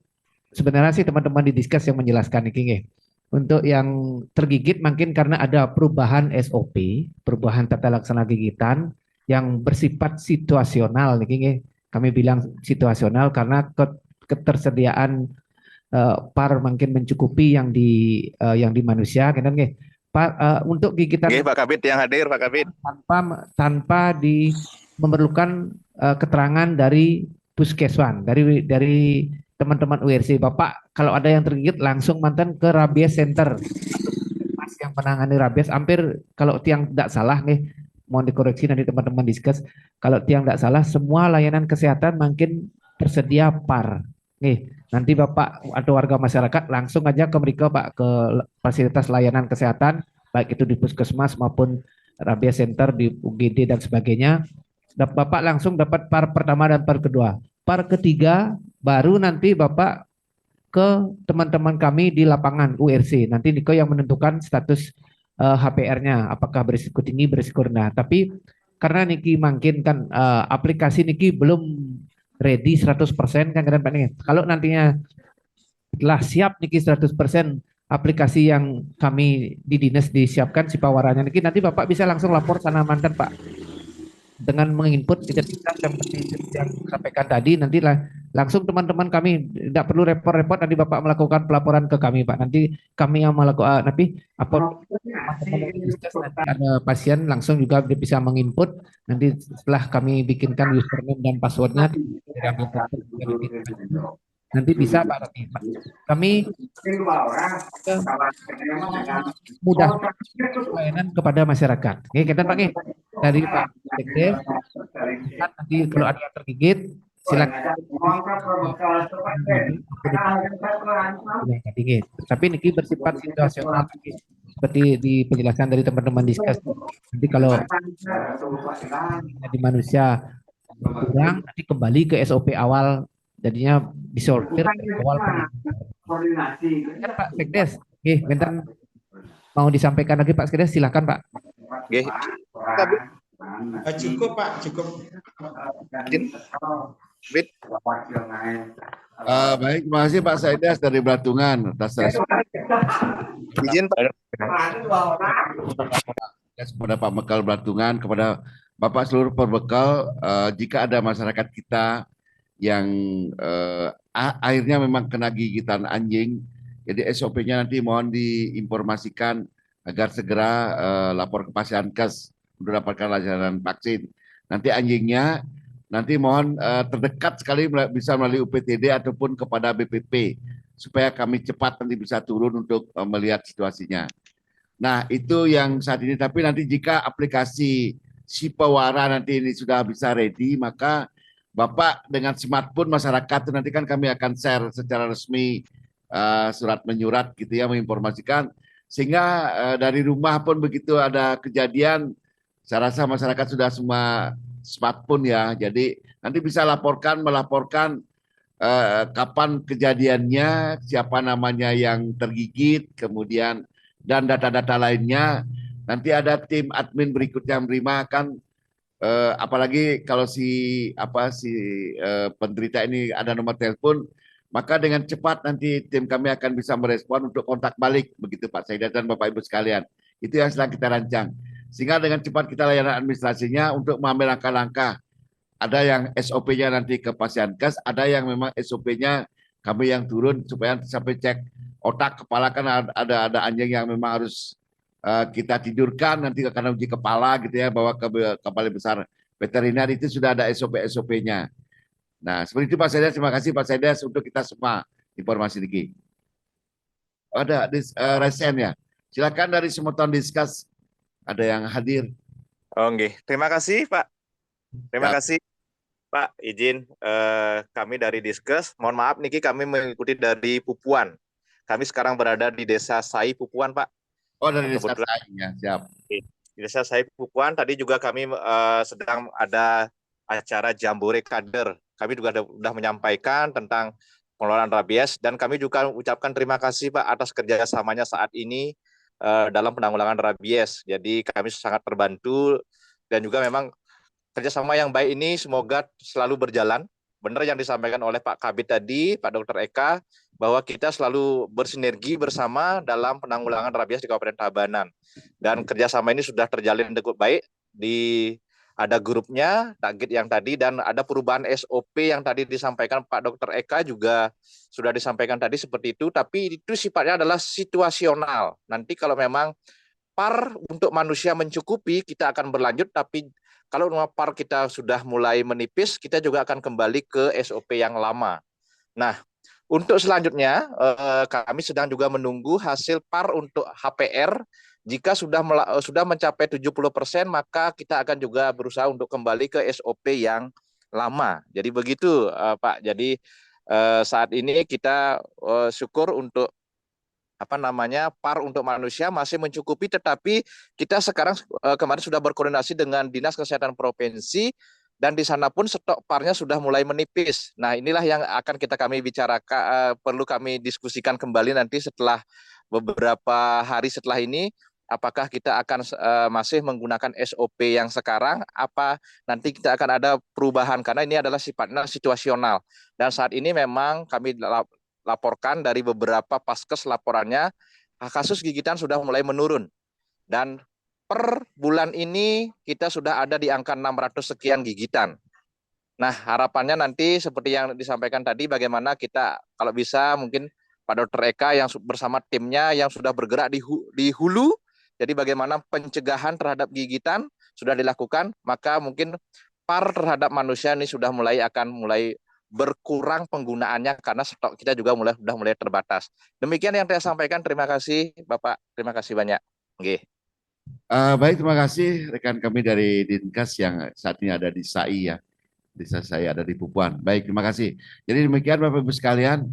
Speaker 2: sebenarnya sih teman-teman didiskus yang menjelaskan ini. Untuk yang tergigit mungkin karena ada perubahan SOP, perubahan tata laksana gigitan yang bersifat situasional nih. Kami bilang situasional karena ketersediaan par mungkin mencukupi yang di manusia kan nggih. Untuk gigitan
Speaker 9: Pak Kabid yang hadir, Pak Kabid.
Speaker 2: tanpa memerlukan keterangan dari puskeswan, dari teman-teman URC. Bapak kalau ada yang tergigit langsung mantan ke rabies center. Mas yang menangani rabies, hampir kalau tiang tidak salah nih, mohon dikoreksi nanti teman-teman diskus. Kalau tiang tidak salah, semua layanan kesehatan makin tersedia par. Nih, nanti Bapak atau warga masyarakat langsung aja ke mereka Pak, ke fasilitas layanan kesehatan, baik itu di puskesmas maupun rabies center di UGD dan sebagainya. Bapak langsung dapat par pertama dan par kedua. Par ketiga baru nanti Bapak ke teman-teman kami di lapangan URC. Nanti Niko yang menentukan status HPR-nya, apakah berisiko tinggi, berisiko rendah. Tapi karena Niki mungkin kan aplikasi Niki belum ready 100% kan Pak nih. Kalau nantinya telah siap Niki 100% aplikasi yang kami di dinas disiapkan si pawarannya Niki, nanti Bapak bisa langsung lapor sana mantan Pak. Dengan menginput identitas yang disampaikan tadi, nanti langsung teman-teman kami tidak perlu repot-repot, nanti Bapak melakukan pelaporan ke kami Pak. Nanti kami yang melakukan, nanti nanti ada pasien langsung juga bisa menginput. Nanti setelah kami bikinkan username dan passwordnya, nanti bisa Pak. Kami mudah pelayanan kepada masyarakat. Oke, kita pakai dari Pak Sekdes. Nanti kalau ada yang tergigit, silakan. Tapi ini bersifat situasional seperti di penjelasan dari teman-teman diskus. Nanti kalau di manusia kurang, nanti kembali ke SOP awal, jadinya disortir awal. Kan Pak Sekdes, bentar mau disampaikan lagi Pak Sekdes, silakan Pak.
Speaker 8: Cukup Pak, cukup.
Speaker 1: Baik, terima kasih Pak Saidas dari Belatungan atas
Speaker 9: Izin Pak.
Speaker 1: kepada Pak Mekal Belatungan, kepada Bapak seluruh perbekal, jika ada masyarakat kita yang akhirnya memang kena gigitan anjing, jadi SOP-nya nanti mohon diinformasikan agar segera lapor ke Pasienkes untuk dapatkan layanan vaksin. Nanti anjingnya nanti mohon terdekat sekali bisa melalui UPTD ataupun kepada BPP supaya kami cepat nanti bisa turun untuk melihat situasinya. Nah, itu yang saat ini. Tapi nanti jika aplikasi Sipawara nanti ini sudah bisa ready, maka Bapak dengan smartphone masyarakat itu nanti kan kami akan share secara resmi surat menyurat gitu ya, menginformasikan, sehingga dari rumah pun begitu ada kejadian, saya rasa masyarakat sudah semua smartphone ya, jadi nanti bisa melaporkan kapan kejadiannya, siapa namanya yang tergigit, kemudian dan data-data lainnya. Nanti ada tim admin berikutnya menerima, kan apalagi kalau si penderita ini ada nomor telepon, maka dengan cepat nanti tim kami akan bisa merespon untuk kontak balik, begitu Pak Saidas dan Bapak Ibu sekalian. Itu yang sedang kita rancang. Sehingga dengan cepat kita layanan administrasinya untuk mengambil langkah-langkah. Ada yang SOP-nya nanti ke Pasienkes, ada yang memang SOP-nya kami yang turun supaya sampai cek otak, kepala, kan ada anjing yang memang harus kita tidurkan, nanti karena uji kepala gitu ya, bawa ke Balai Besar Veteriner, itu sudah ada SOP-nya. Nah, seperti itu Pak Saidas. Terima kasih Pak Saidas untuk kita semua informasi ini. Ada resen ya. Silakan dari Semoton Diskus, ada yang hadir.
Speaker 9: Oke, terima kasih Pak. Terima kasih Pak. Izin kami dari Diskus. Mohon maaf niki kami mengikuti dari Pupuan. Kami sekarang berada di Desa Sai Pupuan, Pak.
Speaker 1: Oh, dari desa
Speaker 9: Kebetulan
Speaker 1: saya, ya, siap.
Speaker 9: di Desa Sai Pupuan tadi juga kami sedang ada acara Jambore Kader. Kami juga sudah menyampaikan tentang pengelolaan rabies dan kami juga ucapkan terima kasih Pak atas kerjasamanya saat ini dalam penanggulangan rabies. Jadi kami sangat terbantu dan juga memang kerjasama yang baik ini semoga selalu berjalan. Benar yang disampaikan oleh Pak Kabid tadi, Pak Dr. Eka, bahwa kita selalu bersinergi bersama dalam penanggulangan rabies di Kabupaten Tabanan. Dan kerjasama ini sudah terjalin dengan baik. Ada grupnya, target yang tadi, dan ada perubahan SOP yang tadi disampaikan Pak Dr. Eka juga sudah disampaikan tadi seperti itu, tapi itu sifatnya adalah situasional. Nanti kalau memang PAR untuk manusia mencukupi, kita akan berlanjut, tapi kalau PAR kita sudah mulai menipis, kita juga akan kembali ke SOP yang lama. Nah, untuk selanjutnya, kami sedang juga menunggu hasil PAR untuk HPR. Jika sudah mencapai 70%, maka kita akan juga berusaha untuk kembali ke SOP yang lama. Jadi begitu, Pak. Jadi saat ini kita syukur untuk PAR untuk manusia masih mencukupi, tetapi kita sekarang kemarin sudah berkoordinasi dengan Dinas Kesehatan Provinsi dan di sana pun stok PAR-nya sudah mulai menipis. Nah, inilah yang akan kami bicarakan, perlu kami diskusikan kembali nanti setelah beberapa hari setelah ini, apakah kita akan masih menggunakan SOP yang sekarang, apa nanti kita akan ada perubahan, karena ini adalah sifatnya situasional. Dan saat ini memang kami laporkan dari beberapa paskes laporannya kasus gigitan sudah mulai menurun dan per bulan ini kita sudah ada di angka 600 sekian gigitan. Nah, harapannya nanti seperti yang disampaikan tadi, bagaimana kita kalau bisa mungkin Pak Dr. Eka yang bersama timnya yang sudah bergerak di hulu, jadi bagaimana pencegahan terhadap gigitan sudah dilakukan, maka mungkin PAR terhadap manusia ini akan mulai berkurang penggunaannya karena stok kita juga sudah mulai terbatas. Demikian yang saya sampaikan. Terima kasih Bapak. Terima kasih banyak. Okay.
Speaker 1: Baik, terima kasih rekan kami dari Dinkas yang saat ini ada di SAI ya. Desa saya ada di Pupuan. Baik, terima kasih. Jadi demikian Bapak Ibu sekalian,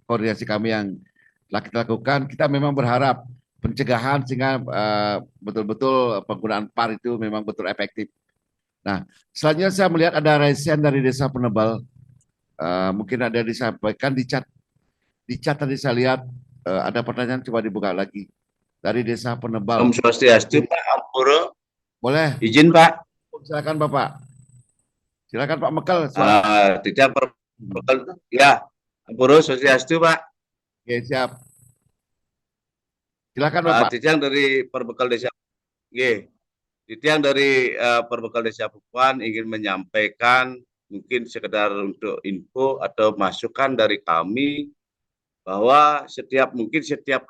Speaker 1: koordinasi kami yang telah kita lakukan. Kita memang berharap pencegahan sehingga betul-betul penggunaan PAR itu memang betul efektif. Nah, selanjutnya saya melihat ada resen dari Desa Penebal. Mungkin ada disampaikan di chat. Di chat tadi saya lihat ada pertanyaan, coba dibuka lagi. Dari Desa Penebal.
Speaker 10: Om Swastiastu, Pak Ampuro.
Speaker 1: Boleh.
Speaker 10: Izin, Pak.
Speaker 1: Silakan Bapak. Silakan Pak Mekel.
Speaker 10: Tidak Mekel. Ya, Ampuro Swastiastu, Pak.
Speaker 1: Oke, siap. Silakan Bapak.
Speaker 10: Titiang dari Perbekal Desa. Oke. Titiang dari Perbekal Desa Pupuan ingin menyampaikan mungkin sekedar untuk info atau masukan dari kami bahwa setiap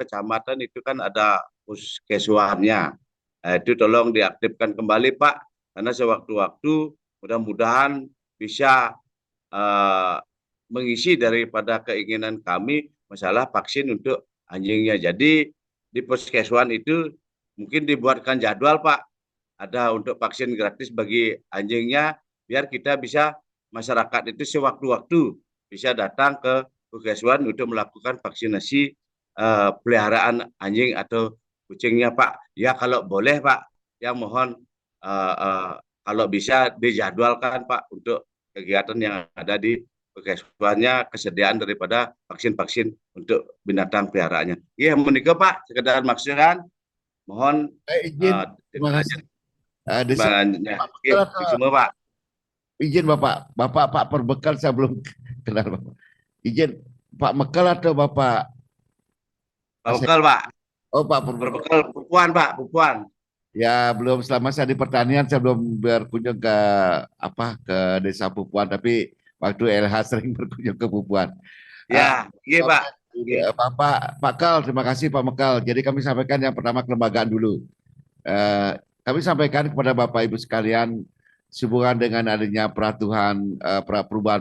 Speaker 10: kecamatan itu kan ada puskeswannya. Nah, itu tolong diaktifkan kembali Pak, karena sewaktu-waktu mudah-mudahan bisa mengisi daripada keinginan kami masalah vaksin untuk anjingnya. Jadi di puskeswan itu mungkin dibuatkan jadwal Pak, ada untuk vaksin gratis bagi anjingnya, biar kita bisa masyarakat itu sewaktu-waktu bisa datang ke puskeswan untuk melakukan vaksinasi peliharaan anjing atau kucingnya Pak. Ya kalau boleh Pak, ya mohon kalau bisa dijadwalkan Pak untuk kegiatan yang ada di puskeswannya, kesediaan daripada vaksin-vaksin untuk binatang peliharaannya. Iya, menikah Pak, sekedar maksudkan mohon
Speaker 1: izin. Terima kasih.
Speaker 10: Semua Pak.
Speaker 1: Izin Bapak Pak Perbekal saya belum kenal Bapak. Izin Pak Mekel atau Bapak?
Speaker 10: Pak Mekel Pak.
Speaker 1: Oh Pak
Speaker 10: Perbekal Pupuan Pak, Pupuan.
Speaker 1: Ya belum, selama saya di pertanian saya belum berkunjung ke Desa Pupuan, tapi waktu LH sering berkunjung ke Pupuan.
Speaker 10: Ya, iya Pak.
Speaker 1: Pak Kal, terima kasih Pak Mekel. Jadi kami sampaikan yang pertama kelembagaan dulu. Kami sampaikan kepada Bapak Ibu sekalian sehubungan dengan adanya perubahan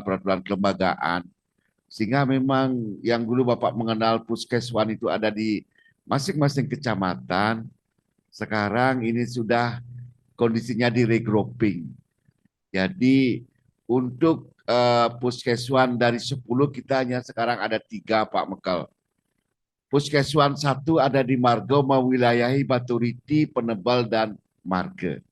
Speaker 1: peraturan kelembagaan, sehingga memang yang dulu Bapak mengenal puskeswan itu ada di masing-masing kecamatan, sekarang ini sudah kondisinya di regrouping. Jadi untuk puskeswan dari 10 kita hanya sekarang ada 3 Pak Mekel. Puskeswan 1 ada di Margo mewilayahi Baturiti, Penebal, dan Marge.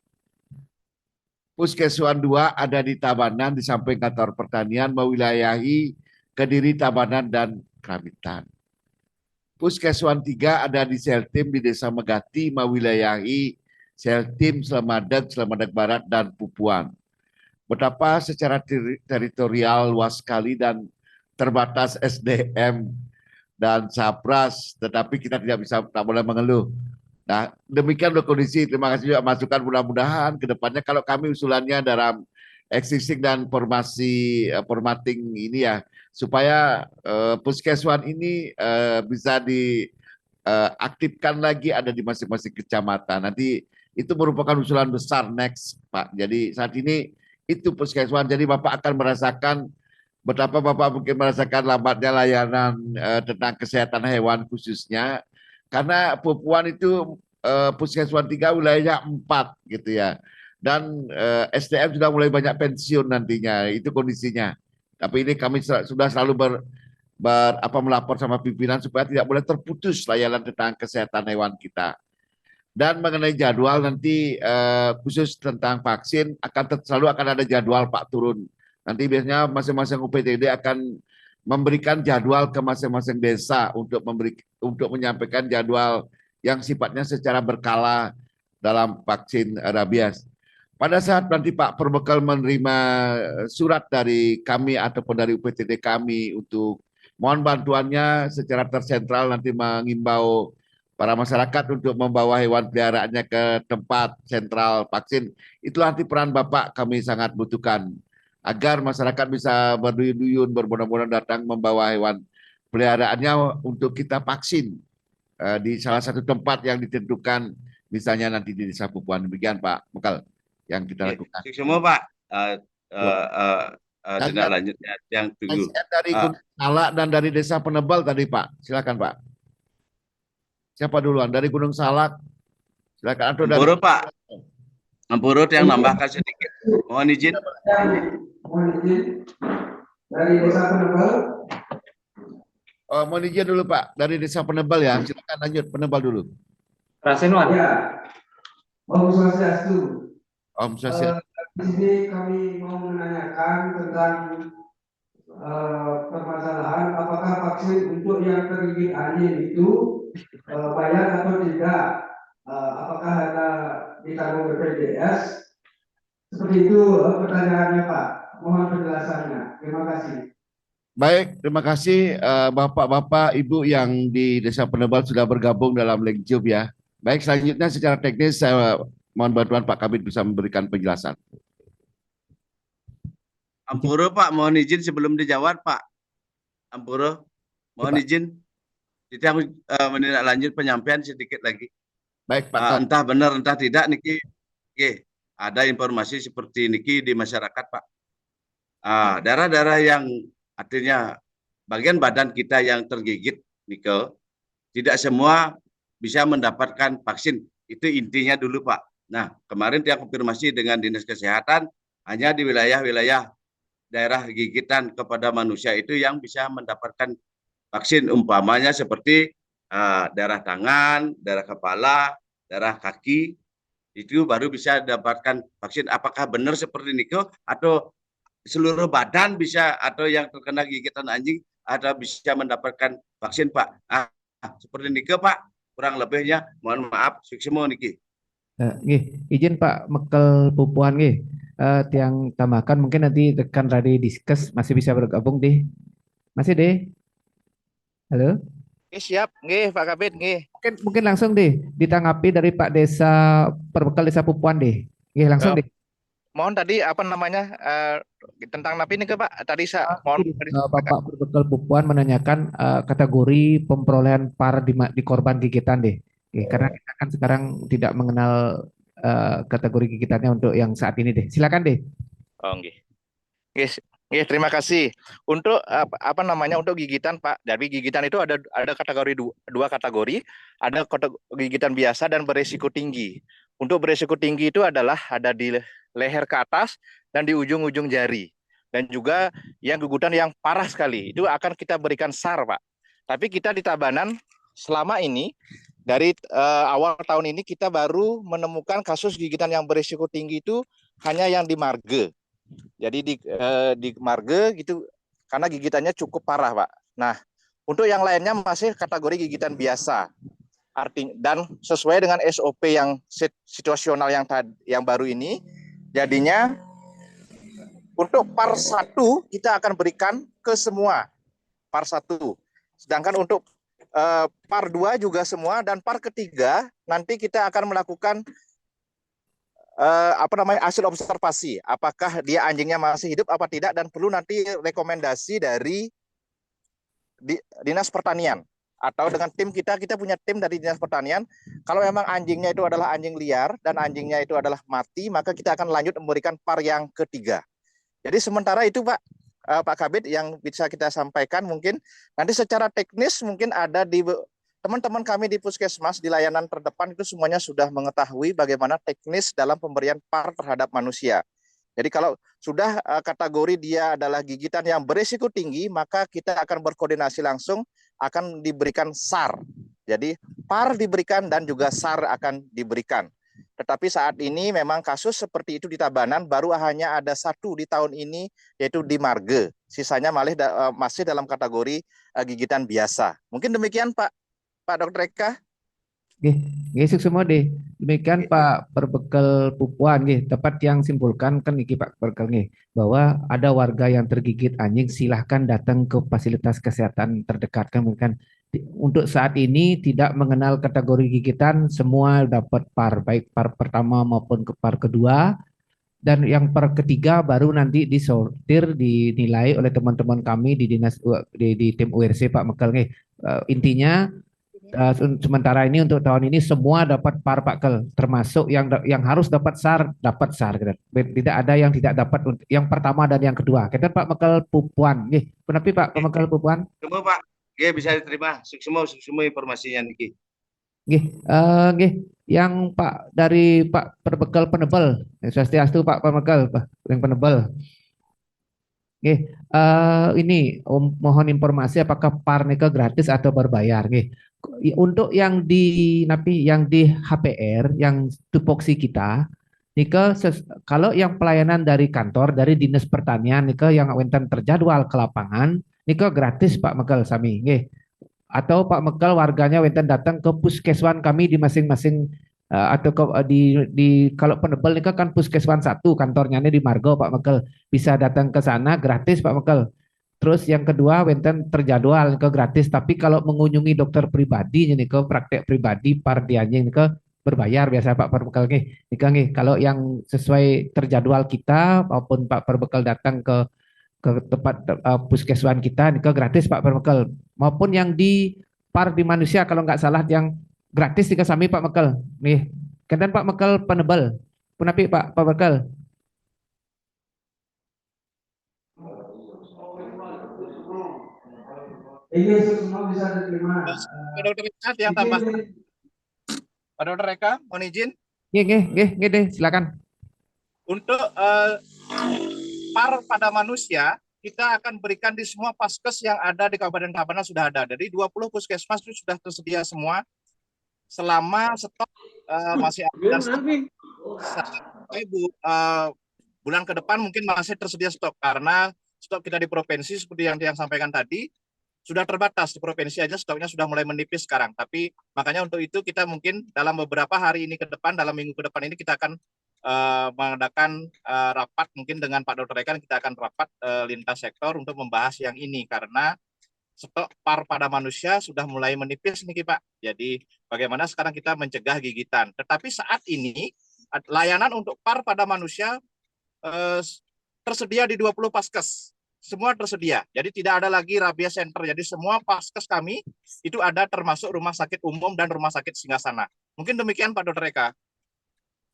Speaker 1: Puskeswan 2 ada di Tabanan di samping kantor pertanian mewilayahi Kediri, Tabanan, dan Kramitan. Puskeswan 3 ada di Seltim di Desa Megati mewilayahi Seltim, Slemadeg, Slemadeg Barat, dan Pupuan. Betapa secara teritorial luas sekali dan terbatas SDM dan Sapras, tetapi kita tak boleh mengeluh. Nah, demikian kondisi. Terima kasih juga masukan, mudah-mudahan ke depannya kalau kami usulannya dalam existing dan formatting ini ya, supaya puskeswan ini bisa diaktifkan lagi ada di masing-masing kecamatan. Nanti itu merupakan usulan besar next, Pak. Jadi saat ini itu puskeswan, jadi Bapak akan merasakan betapa Bapak mungkin merasakan lambatnya layanan tentang kesehatan hewan khususnya, karena Pupuan itu puskeswan 3 wilayahnya 4 gitu ya, dan SDM sudah mulai banyak pensiun nantinya, itu kondisinya. Tapi ini kami sudah selalu melapor sama pimpinan supaya tidak boleh terputus layanan tentang kesehatan hewan kita. Dan mengenai jadwal nanti khusus tentang vaksin selalu akan ada jadwal Pak turun. Nanti biasanya masing-masing UPTD akan memberikan jadwal ke masing-masing desa untuk menyampaikan jadwal yang sifatnya secara berkala dalam vaksin rabies. Pada saat nanti Pak Perbekal menerima surat dari kami ataupun dari UPTD kami untuk mohon bantuannya secara tersentral nanti mengimbau para masyarakat untuk membawa hewan peliharaannya ke tempat sentral vaksin, itu nanti peran Bapak kami sangat butuhkan agar masyarakat bisa berduyun-duyun berbondong-bondong datang membawa hewan peliharaannya untuk kita vaksin di salah satu tempat yang ditentukan, misalnya nanti di Desa Pupuan. Demikian Pak Mekal yang kita lakukan.
Speaker 10: Semua Pak. Tindak lanjutnya yang tunggu.
Speaker 1: Dari Gunung Salak dan dari Desa Penebal tadi Pak, silakan Pak. Siapa duluan? Dari Gunung Salak. Silakan. Atau dari
Speaker 10: Pak. Ampuro yang nambahkan sedikit. Mohon izin.
Speaker 11: Dari Desa Penebal.
Speaker 1: Oh, mohon izin dulu Pak. Dari Desa Penebal ya. Silakan lanjut Penebal dulu.
Speaker 11: Rasenwan. Ya. Om Swastiastu.
Speaker 1: Om Swastiastu.
Speaker 11: Di sini kami mau menanyakan tentang permasalahan apakah vaksin untuk yang tergigit anjing itu bayar atau tidak, apakah ada ditanggung BPJS, seperti itu pertanyaannya Pak, mohon penjelasannya, terima kasih.
Speaker 1: Baik, terima kasih Bapak-Bapak, Ibu yang di Desa Penebal sudah bergabung dalam Legjub ya. Baik, selanjutnya secara teknis saya mohon bantuan Pak Kabid bisa memberikan penjelasan.
Speaker 10: Ampuro Pak, mohon izin sebelum dijawab Pak. Ampuro, mohon izin. Kita menindaklanjut penyampaian sedikit lagi.
Speaker 1: Baik Pak.
Speaker 10: Entah benar entah tidak Niki. Ada informasi seperti Niki di masyarakat Pak. Daerah-daerah yang artinya bagian badan kita yang tergigit Niko, tidak semua bisa mendapatkan vaksin. Itu intinya dulu Pak. Nah, kemarin dia konfirmasi dengan Dinas Kesehatan hanya di wilayah-wilayah daerah gigitan kepada manusia itu yang bisa mendapatkan vaksin, umpamanya seperti daerah tangan, daerah kepala, daerah kaki, itu baru bisa dapatkan vaksin. Apakah benar seperti Niko atau seluruh badan bisa, atau yang terkena gigitan anjing atau bisa mendapatkan vaksin Pak? Seperti Niko Pak, kurang lebihnya mohon maaf, sukses Niki.
Speaker 2: Izin Pak Mekel Pupuan tiang tambahkan mungkin nanti rekan Radi Diskus masih bisa bergabung deh. Masih deh. Halo?
Speaker 9: Siap, Pak Kabid,
Speaker 2: Mungkin langsung deh ditanggapi dari Pak Desa Perbekal Desa Pupuan deh. Langsung deh.
Speaker 9: Mohon tadi apa namanya tentang napi ini ke Pak? Tadi saya mohon
Speaker 2: Bapak Perbekal Pupuan menanyakan kategori pemperolehan par di korban gigitan deh. Karena kita kan sekarang tidak mengenal kategori gigitannya untuk yang saat ini deh. Silakan deh.
Speaker 9: Terima kasih. Untuk apa namanya untuk gigitan Pak, dari gigitan itu ada kategori dua kategori, ada gigitan biasa dan beresiko tinggi. Untuk beresiko tinggi itu adalah ada di leher ke atas dan di ujung-ujung jari. Dan juga yang gigitan yang parah sekali, itu akan kita berikan SAR Pak. Tapi kita di Tabanan selama ini dari awal tahun ini kita baru menemukan kasus gigitan yang berisiko tinggi itu hanya yang di marge. Jadi di marge gitu karena gigitannya cukup parah, Pak. Nah, untuk yang lainnya masih kategori gigitan biasa. Artinya dan sesuai dengan SOP yang situasional yang baru ini, jadinya untuk par 1 kita akan berikan ke semua par 1. Sedangkan untuk par 2 juga semua, dan par ketiga nanti kita akan melakukan hasil observasi apakah dia anjingnya masih hidup apa tidak, dan perlu nanti rekomendasi dari Dinas Pertanian atau dengan tim kita punya tim dari Dinas Pertanian. Kalau memang anjingnya itu adalah anjing liar dan anjingnya itu adalah mati, maka kita akan lanjut memberikan par yang ketiga. Jadi sementara itu Pak Kabid yang bisa kita sampaikan, mungkin nanti secara teknis mungkin ada di teman-teman kami di Puskesmas di layanan terdepan itu semuanya sudah mengetahui bagaimana teknis dalam pemberian par terhadap manusia. Jadi kalau sudah kategori dia adalah gigitan yang berisiko tinggi, maka kita akan berkoordinasi langsung akan diberikan SAR. Jadi par diberikan dan juga SAR akan diberikan. Tetapi saat ini memang kasus seperti itu di Tabanan baru hanya ada 1 di tahun ini, yaitu di marge. Sisanya masih dalam kategori gigitan biasa. Mungkin demikian Pak Dr. Eka.
Speaker 2: Nggih, semua deh. Demikian Pak Perbekal Pupuan nggih, tepat yang simpulkan kan iki Pak Perbekal nggih, bahwa ada warga yang tergigit anjing, silahkan datang ke fasilitas kesehatan terdekat kan mungkin. Untuk saat ini tidak mengenal kategori gigitan, semua dapat par, baik par pertama maupun ke par kedua, dan yang par ketiga baru nanti disortir, dinilai oleh teman-teman kami di di tim URC Pak Mekel nggih. Intinya sementara ini untuk tahun ini semua dapat par Pak Kel, termasuk yang harus dapat SAR dapat SAR. Tidak ada yang tidak dapat yang pertama dan yang kedua. Kita Pak Mekel Pupuan nggih. Kenapa Pak Mekel Pupuan?
Speaker 10: Semua Pak. Nggih bisa diterima semua informasinya niki.
Speaker 2: Nggih, yang Pak dari Pak Perbekal Penebel. Swastiastu Pak Perbekal, yang Penebel. Nggih, ini mohon informasi apakah par nika gratis atau berbayar nggih. Untuk yang di HPR yang tupoksi kita nika kalau yang pelayanan dari kantor dari Dinas Pertanian nika yang wenten terjadwal ke lapangan nika gratis Pak Mekel sami nggih. Atau Pak Mekel warganya wenten datang ke puskeswan kami di masing-masing atau di kalau Penebel nika kan puskeswan 1 kantornya ini di Margo Pak Mekel, bisa datang ke sana gratis Pak Mekel. Terus yang kedua wenten terjadwal ke gratis, tapi kalau mengunjungi dokter pribadi ini ke praktek pribadi par di anjing ke berbayar biasa Pak Perbekal nggih. Nika nggih kalau yang sesuai terjadwal kita maupun Pak Perbekal datang ke tempat puskeswan kita nika gratis Pak Perbekal, maupun yang di par di manusia kalau nggak salah yang gratis nika sami Pak Mekel nih. Kenten Pak Mekel Penebel. Punapi Pak Perbekal.
Speaker 11: Ini semua bisa diterima.
Speaker 9: Pak Dr. Eka yang tambah. Pak Dr. Eka, mohon izin.
Speaker 2: Nggih deh, silakan.
Speaker 9: Untuk par pada manusia, kita akan berikan di semua paskes yang ada di Kabupaten Tabanan sudah ada. Jadi 20 puskesmas itu sudah tersedia semua. Selama stok masih ada stok. Bulan ke depan mungkin masih tersedia stok karena stok kita di provinsi seperti yang sampaikan tadi sudah terbatas. Di provinsi aja stoknya sudah mulai menipis sekarang. Tapi makanya untuk itu kita mungkin dalam beberapa hari ini ke depan, dalam minggu ke depan ini kita akan mengadakan rapat mungkin dengan Pak Dr. Eka, kita akan rapat lintas sektor untuk membahas yang ini karena stok par pada manusia sudah mulai menipis nih Pak. Jadi bagaimana sekarang kita mencegah gigitan. Tetapi saat ini layanan untuk par pada manusia tersedia di 20 paskes. Semua tersedia. Jadi tidak ada lagi rabies center. Jadi semua paskes kami itu ada termasuk rumah sakit umum dan rumah sakit Singgasana. Mungkin demikian Pak Dr. Eka.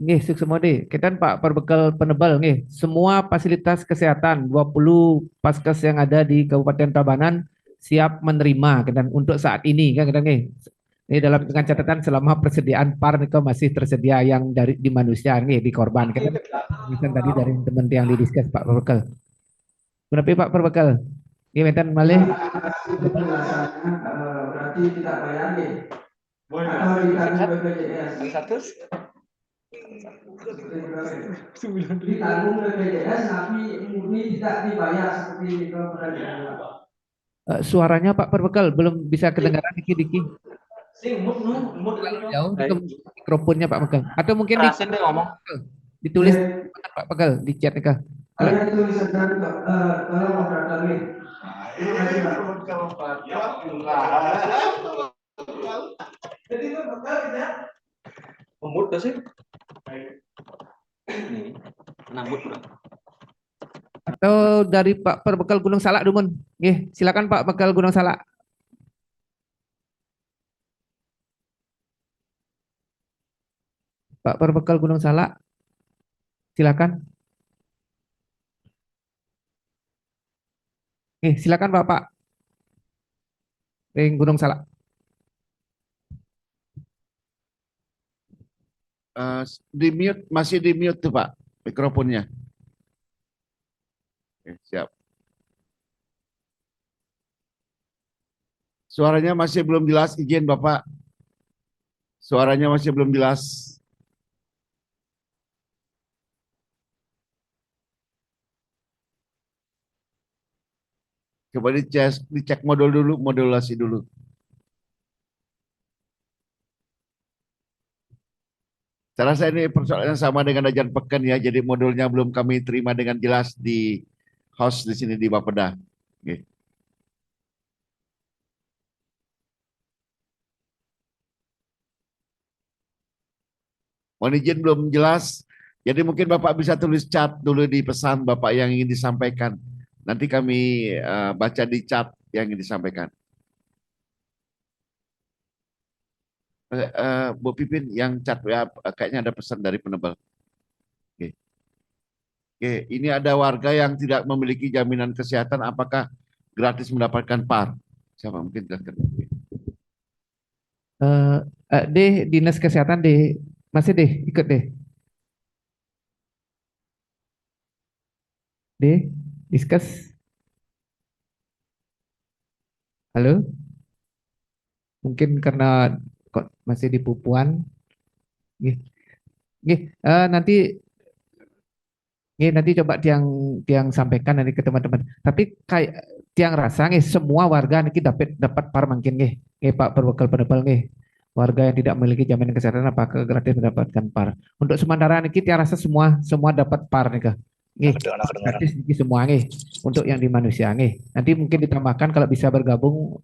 Speaker 2: Nggih, semua deh. Kita Pak Perbekal Penebel nggih. Semua fasilitas kesehatan 20 paskes yang ada di Kabupaten Tabanan siap menerima dan untuk saat ini kan nggih. Ini dalam dengan catatan selama persediaan par nika masih tersedia yang dari di manusia nggih di korban. Kita tadi dari teman yang didiskus Pak Perbekal. Kenapa Pak Perbekal? Nggih benten malih.
Speaker 11: Penjelasannya berarti tidak bayar nih. Atau ditanggung BPJS. Ditanggung BPJS tapi murni tidak dibayar seperti itu.
Speaker 2: Suaranya Pak Perbekal belum bisa kedengaran dikit-dikit. Jauh dekat mikrofonnya Pak Bekal. Atau mungkin ditulis Pak Bekal di chat kah?
Speaker 11: Ada tulisan tolong operator nih. Jadi itu bakal ya.
Speaker 3: Lembut gak sih?
Speaker 2: Atau dari Pak Perbekal Gunung Salak Dumun. Nggih, silakan Pak Bekal Gunung Salak. Pak Perbekal Gunung Salak. Silakan. Silakan Bapak. Gunung Salak.
Speaker 1: Di mute, masih di mute tuh Pak, mikrofonnya. Siap. Suaranya masih belum jelas, izin Bapak. Suaranya masih belum jelas. Coba dicek modulasi dulu. Saya rasa ini persoalannya sama dengan ajan pekan ya, jadi modulnya belum kami terima dengan jelas di host di sini di Bapeda. Oke. Mohon izin belum jelas, jadi mungkin Bapak bisa tulis chat dulu di pesan Bapak yang ingin disampaikan. Nanti kami baca di chat yang ingin disampaikan. Bu Pipin yang chat ya, kayaknya ada pesan dari penebal. Oke. Oke, ini ada warga yang tidak memiliki jaminan kesehatan, apakah gratis mendapatkan PAR? Siapa mungkin jelaskan?
Speaker 2: Deh, dinas kesehatan deh, masih deh, ikut deh. Deh, discuss. Halo? Mungkin karena kok masih di Pupuan. Nanti coba tiang sampaikan nanti ke teman-teman. Tapi kayak tiang rasa semua warga nanti dapat par mungkin Pak Perbekal penebal warga yang tidak memiliki jaminan kesehatan apakah gratis mendapatkan par. Untuk sementara ini tiang rasa semua dapat par gratis semua untuk yang di manusia Nanti mungkin ditambahkan kalau bisa bergabung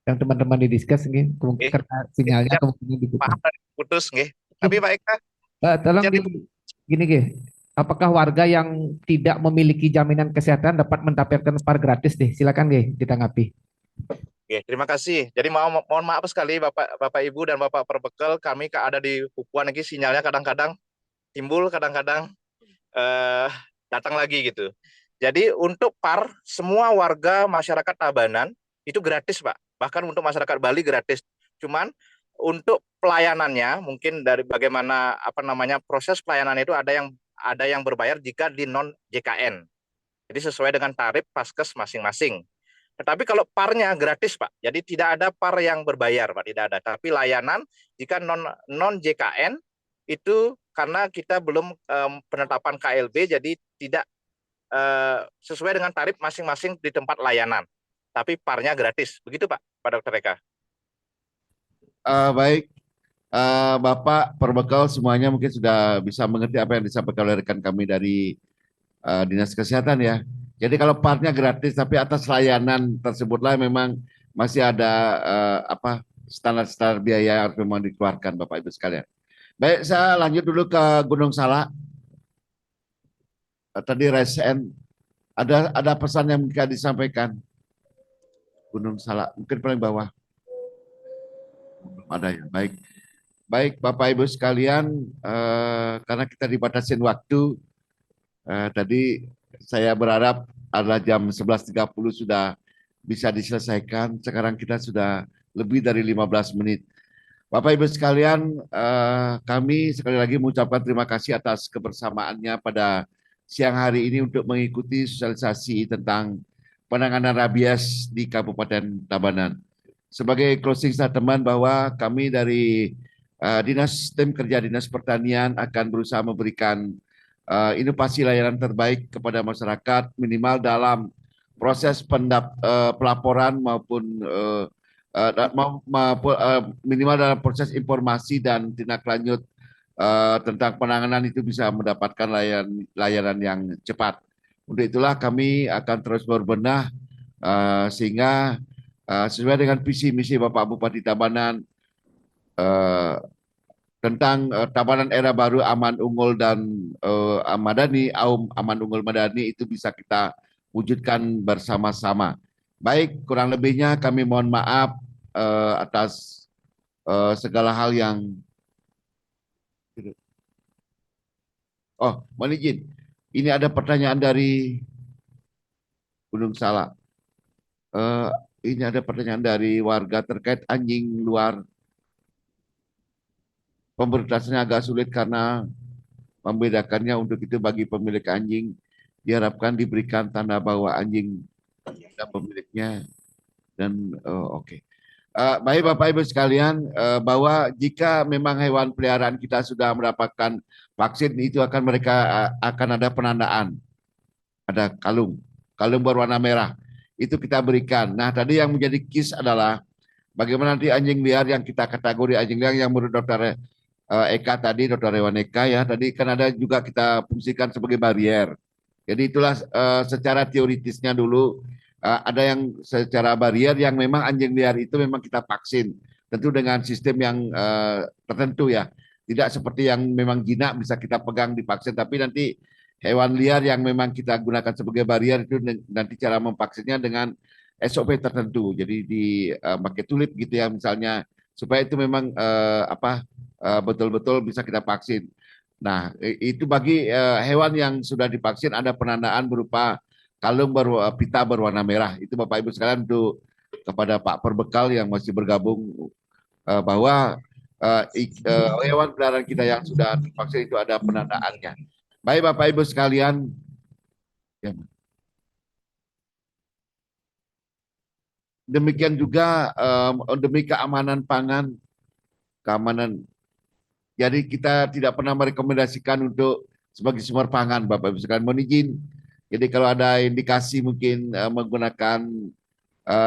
Speaker 2: yang teman-teman didiskus mungkin karena sinyalnya kemungkinan diputus.
Speaker 9: Putus Tapi Pak Eka
Speaker 2: tolong gini apakah warga yang tidak memiliki jaminan kesehatan dapat mendapatkan par gratis silakan ditanggapi.
Speaker 9: Oke, terima kasih. Jadi mohon maaf sekali Bapak Ibu dan Bapak Perbekal, kami ada di Pupuan sinyalnya kadang-kadang timbul, kadang-kadang datang lagi gitu. Jadi untuk par semua warga masyarakat Tabanan itu gratis Pak. Bahkan untuk masyarakat Bali gratis. Cuman untuk pelayanannya mungkin dari bagaimana proses pelayanan itu ada yang berbayar jika di non JKN. Jadi sesuai dengan tarif Paskes masing-masing. Tetapi kalau parnya gratis Pak. Jadi tidak ada par yang berbayar Pak, tidak ada. Tapi layanan jika non JKN itu karena kita belum penetapan KLB jadi tidak sesuai dengan tarif masing-masing di tempat layanan. Tapi parnya gratis. Begitu Pak Dr. Eka.
Speaker 1: Baik, Bapak Perbekal semuanya mungkin sudah bisa mengerti apa yang disampaikan oleh rekan kami dari Dinas Kesehatan ya. Jadi kalau partnya gratis tapi atas layanan tersebutlah memang masih ada standar-standar biaya yang harus memang dikeluarkan Bapak Ibu sekalian. Baik, saya lanjut dulu ke Gunung Salak. Tadi Resen ada pesan yang bisa disampaikan. Gunung Salak mungkin paling bawah. Ada ya, baik. Baik Bapak Ibu sekalian, karena kita dibatasin waktu, tadi saya berharap adalah jam 11.30 sudah bisa diselesaikan. Sekarang kita sudah lebih dari 15 menit. Bapak Ibu sekalian, kami sekali lagi mengucapkan terima kasih atas kebersamaannya pada siang hari ini untuk mengikuti sosialisasi tentang penanganan rabies di Kabupaten Tabanan. Sebagai closing statement bahwa kami dari Tim Kerja Dinas Pertanian akan berusaha memberikan inovasi layanan terbaik kepada masyarakat minimal dalam proses pelaporan maupun minimal dalam proses informasi dan tindak lanjut tentang penanganan itu bisa mendapatkan layanan yang cepat. Untuk itulah kami akan terus berbenah sehingga sesuai dengan visi misi Bapak Bupati Tabanan tentang Tabanan Era Baru Aman Unggul dan Madani, Aman Unggul Madani itu bisa kita wujudkan bersama-sama. Baik, kurang lebihnya kami mohon maaf atas segala hal yang mohon izin. Ini ada pertanyaan dari Gunung Salak. Ini ada pertanyaan dari warga terkait anjing luar. Pemberitasannya agak sulit karena membedakannya, untuk itu bagi pemilik anjing diharapkan diberikan tanda bahwa anjing dan pemiliknya dan oke. Baik Bapak Ibu sekalian, bahwa jika memang hewan peliharaan kita sudah mendapatkan vaksin itu akan ada penandaan, ada kalung berwarna merah itu kita berikan. Nah tadi yang menjadi kis adalah bagaimana nanti anjing liar yang kita kategori anjing liar yang menurut Dokter Eka tadi, Dokter Hewan Eka ya, tadi kan ada juga kita fungsikan sebagai barier. Jadi itulah secara teoritisnya dulu ada yang secara barier yang memang anjing liar itu memang kita vaksin, tentu dengan sistem yang tertentu ya, tidak seperti yang memang jinak bisa kita pegang divaksin, tapi nanti hewan liar yang memang kita gunakan sebagai barier itu nanti cara memvaksinnya dengan SOP tertentu, jadi pakai tulip gitu ya misalnya, supaya itu memang betul-betul bisa kita vaksin. Nah, itu bagi hewan yang sudah divaksin ada penandaan berupa kalung pita berwarna merah. Itu Bapak Ibu sekalian untuk kepada Pak Perbekal yang masih bergabung bahwa hewan peliharaan kita yang sudah divaksin itu ada penandaannya. Baik Bapak Ibu sekalian. Ya. Demikian juga demi keamanan pangan, keamanan. Jadi kita tidak pernah merekomendasikan untuk sebagai sumber pangan, Bapak Ibu sekalian. Mohon izin. Jadi kalau ada indikasi mungkin menggunakan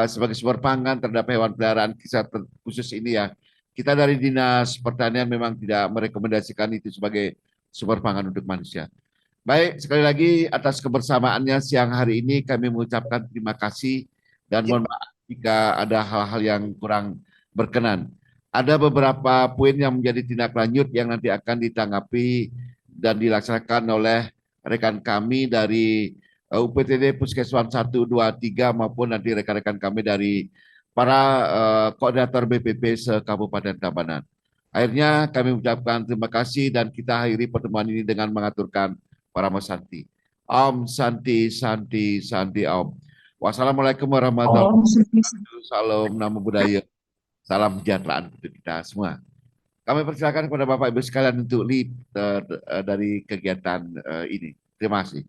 Speaker 1: sebagai sumber pangan terhadap hewan peliharaan khusus ini ya, kita dari Dinas Pertanian memang tidak merekomendasikan itu sebagai sumber pangan untuk manusia. Baik, sekali lagi atas kebersamaannya siang hari ini kami mengucapkan terima kasih dan mohon maaf jika ada hal-hal yang kurang berkenan. Ada beberapa poin yang menjadi tindak lanjut yang nanti akan ditanggapi dan dilaksanakan oleh rekan kami dari UPTD Puskeswan 1, 2, 3 maupun nanti rekan-rekan kami dari para koordinator BPP se-Kabupaten Tabanan. Akhirnya kami mengucapkan terima kasih dan kita akhiri pertemuan ini dengan mengaturkan Paramo Santi. Om Santi Santi Santi Om. Wassalamualaikum warahmatullahi wabarakatuh. Salam Namo Buddhaya. Salam kesejahteraan untuk kita semua. Kami persilakan kepada Bapak Ibu sekalian untuk lead dari kegiatan ini. Terima kasih.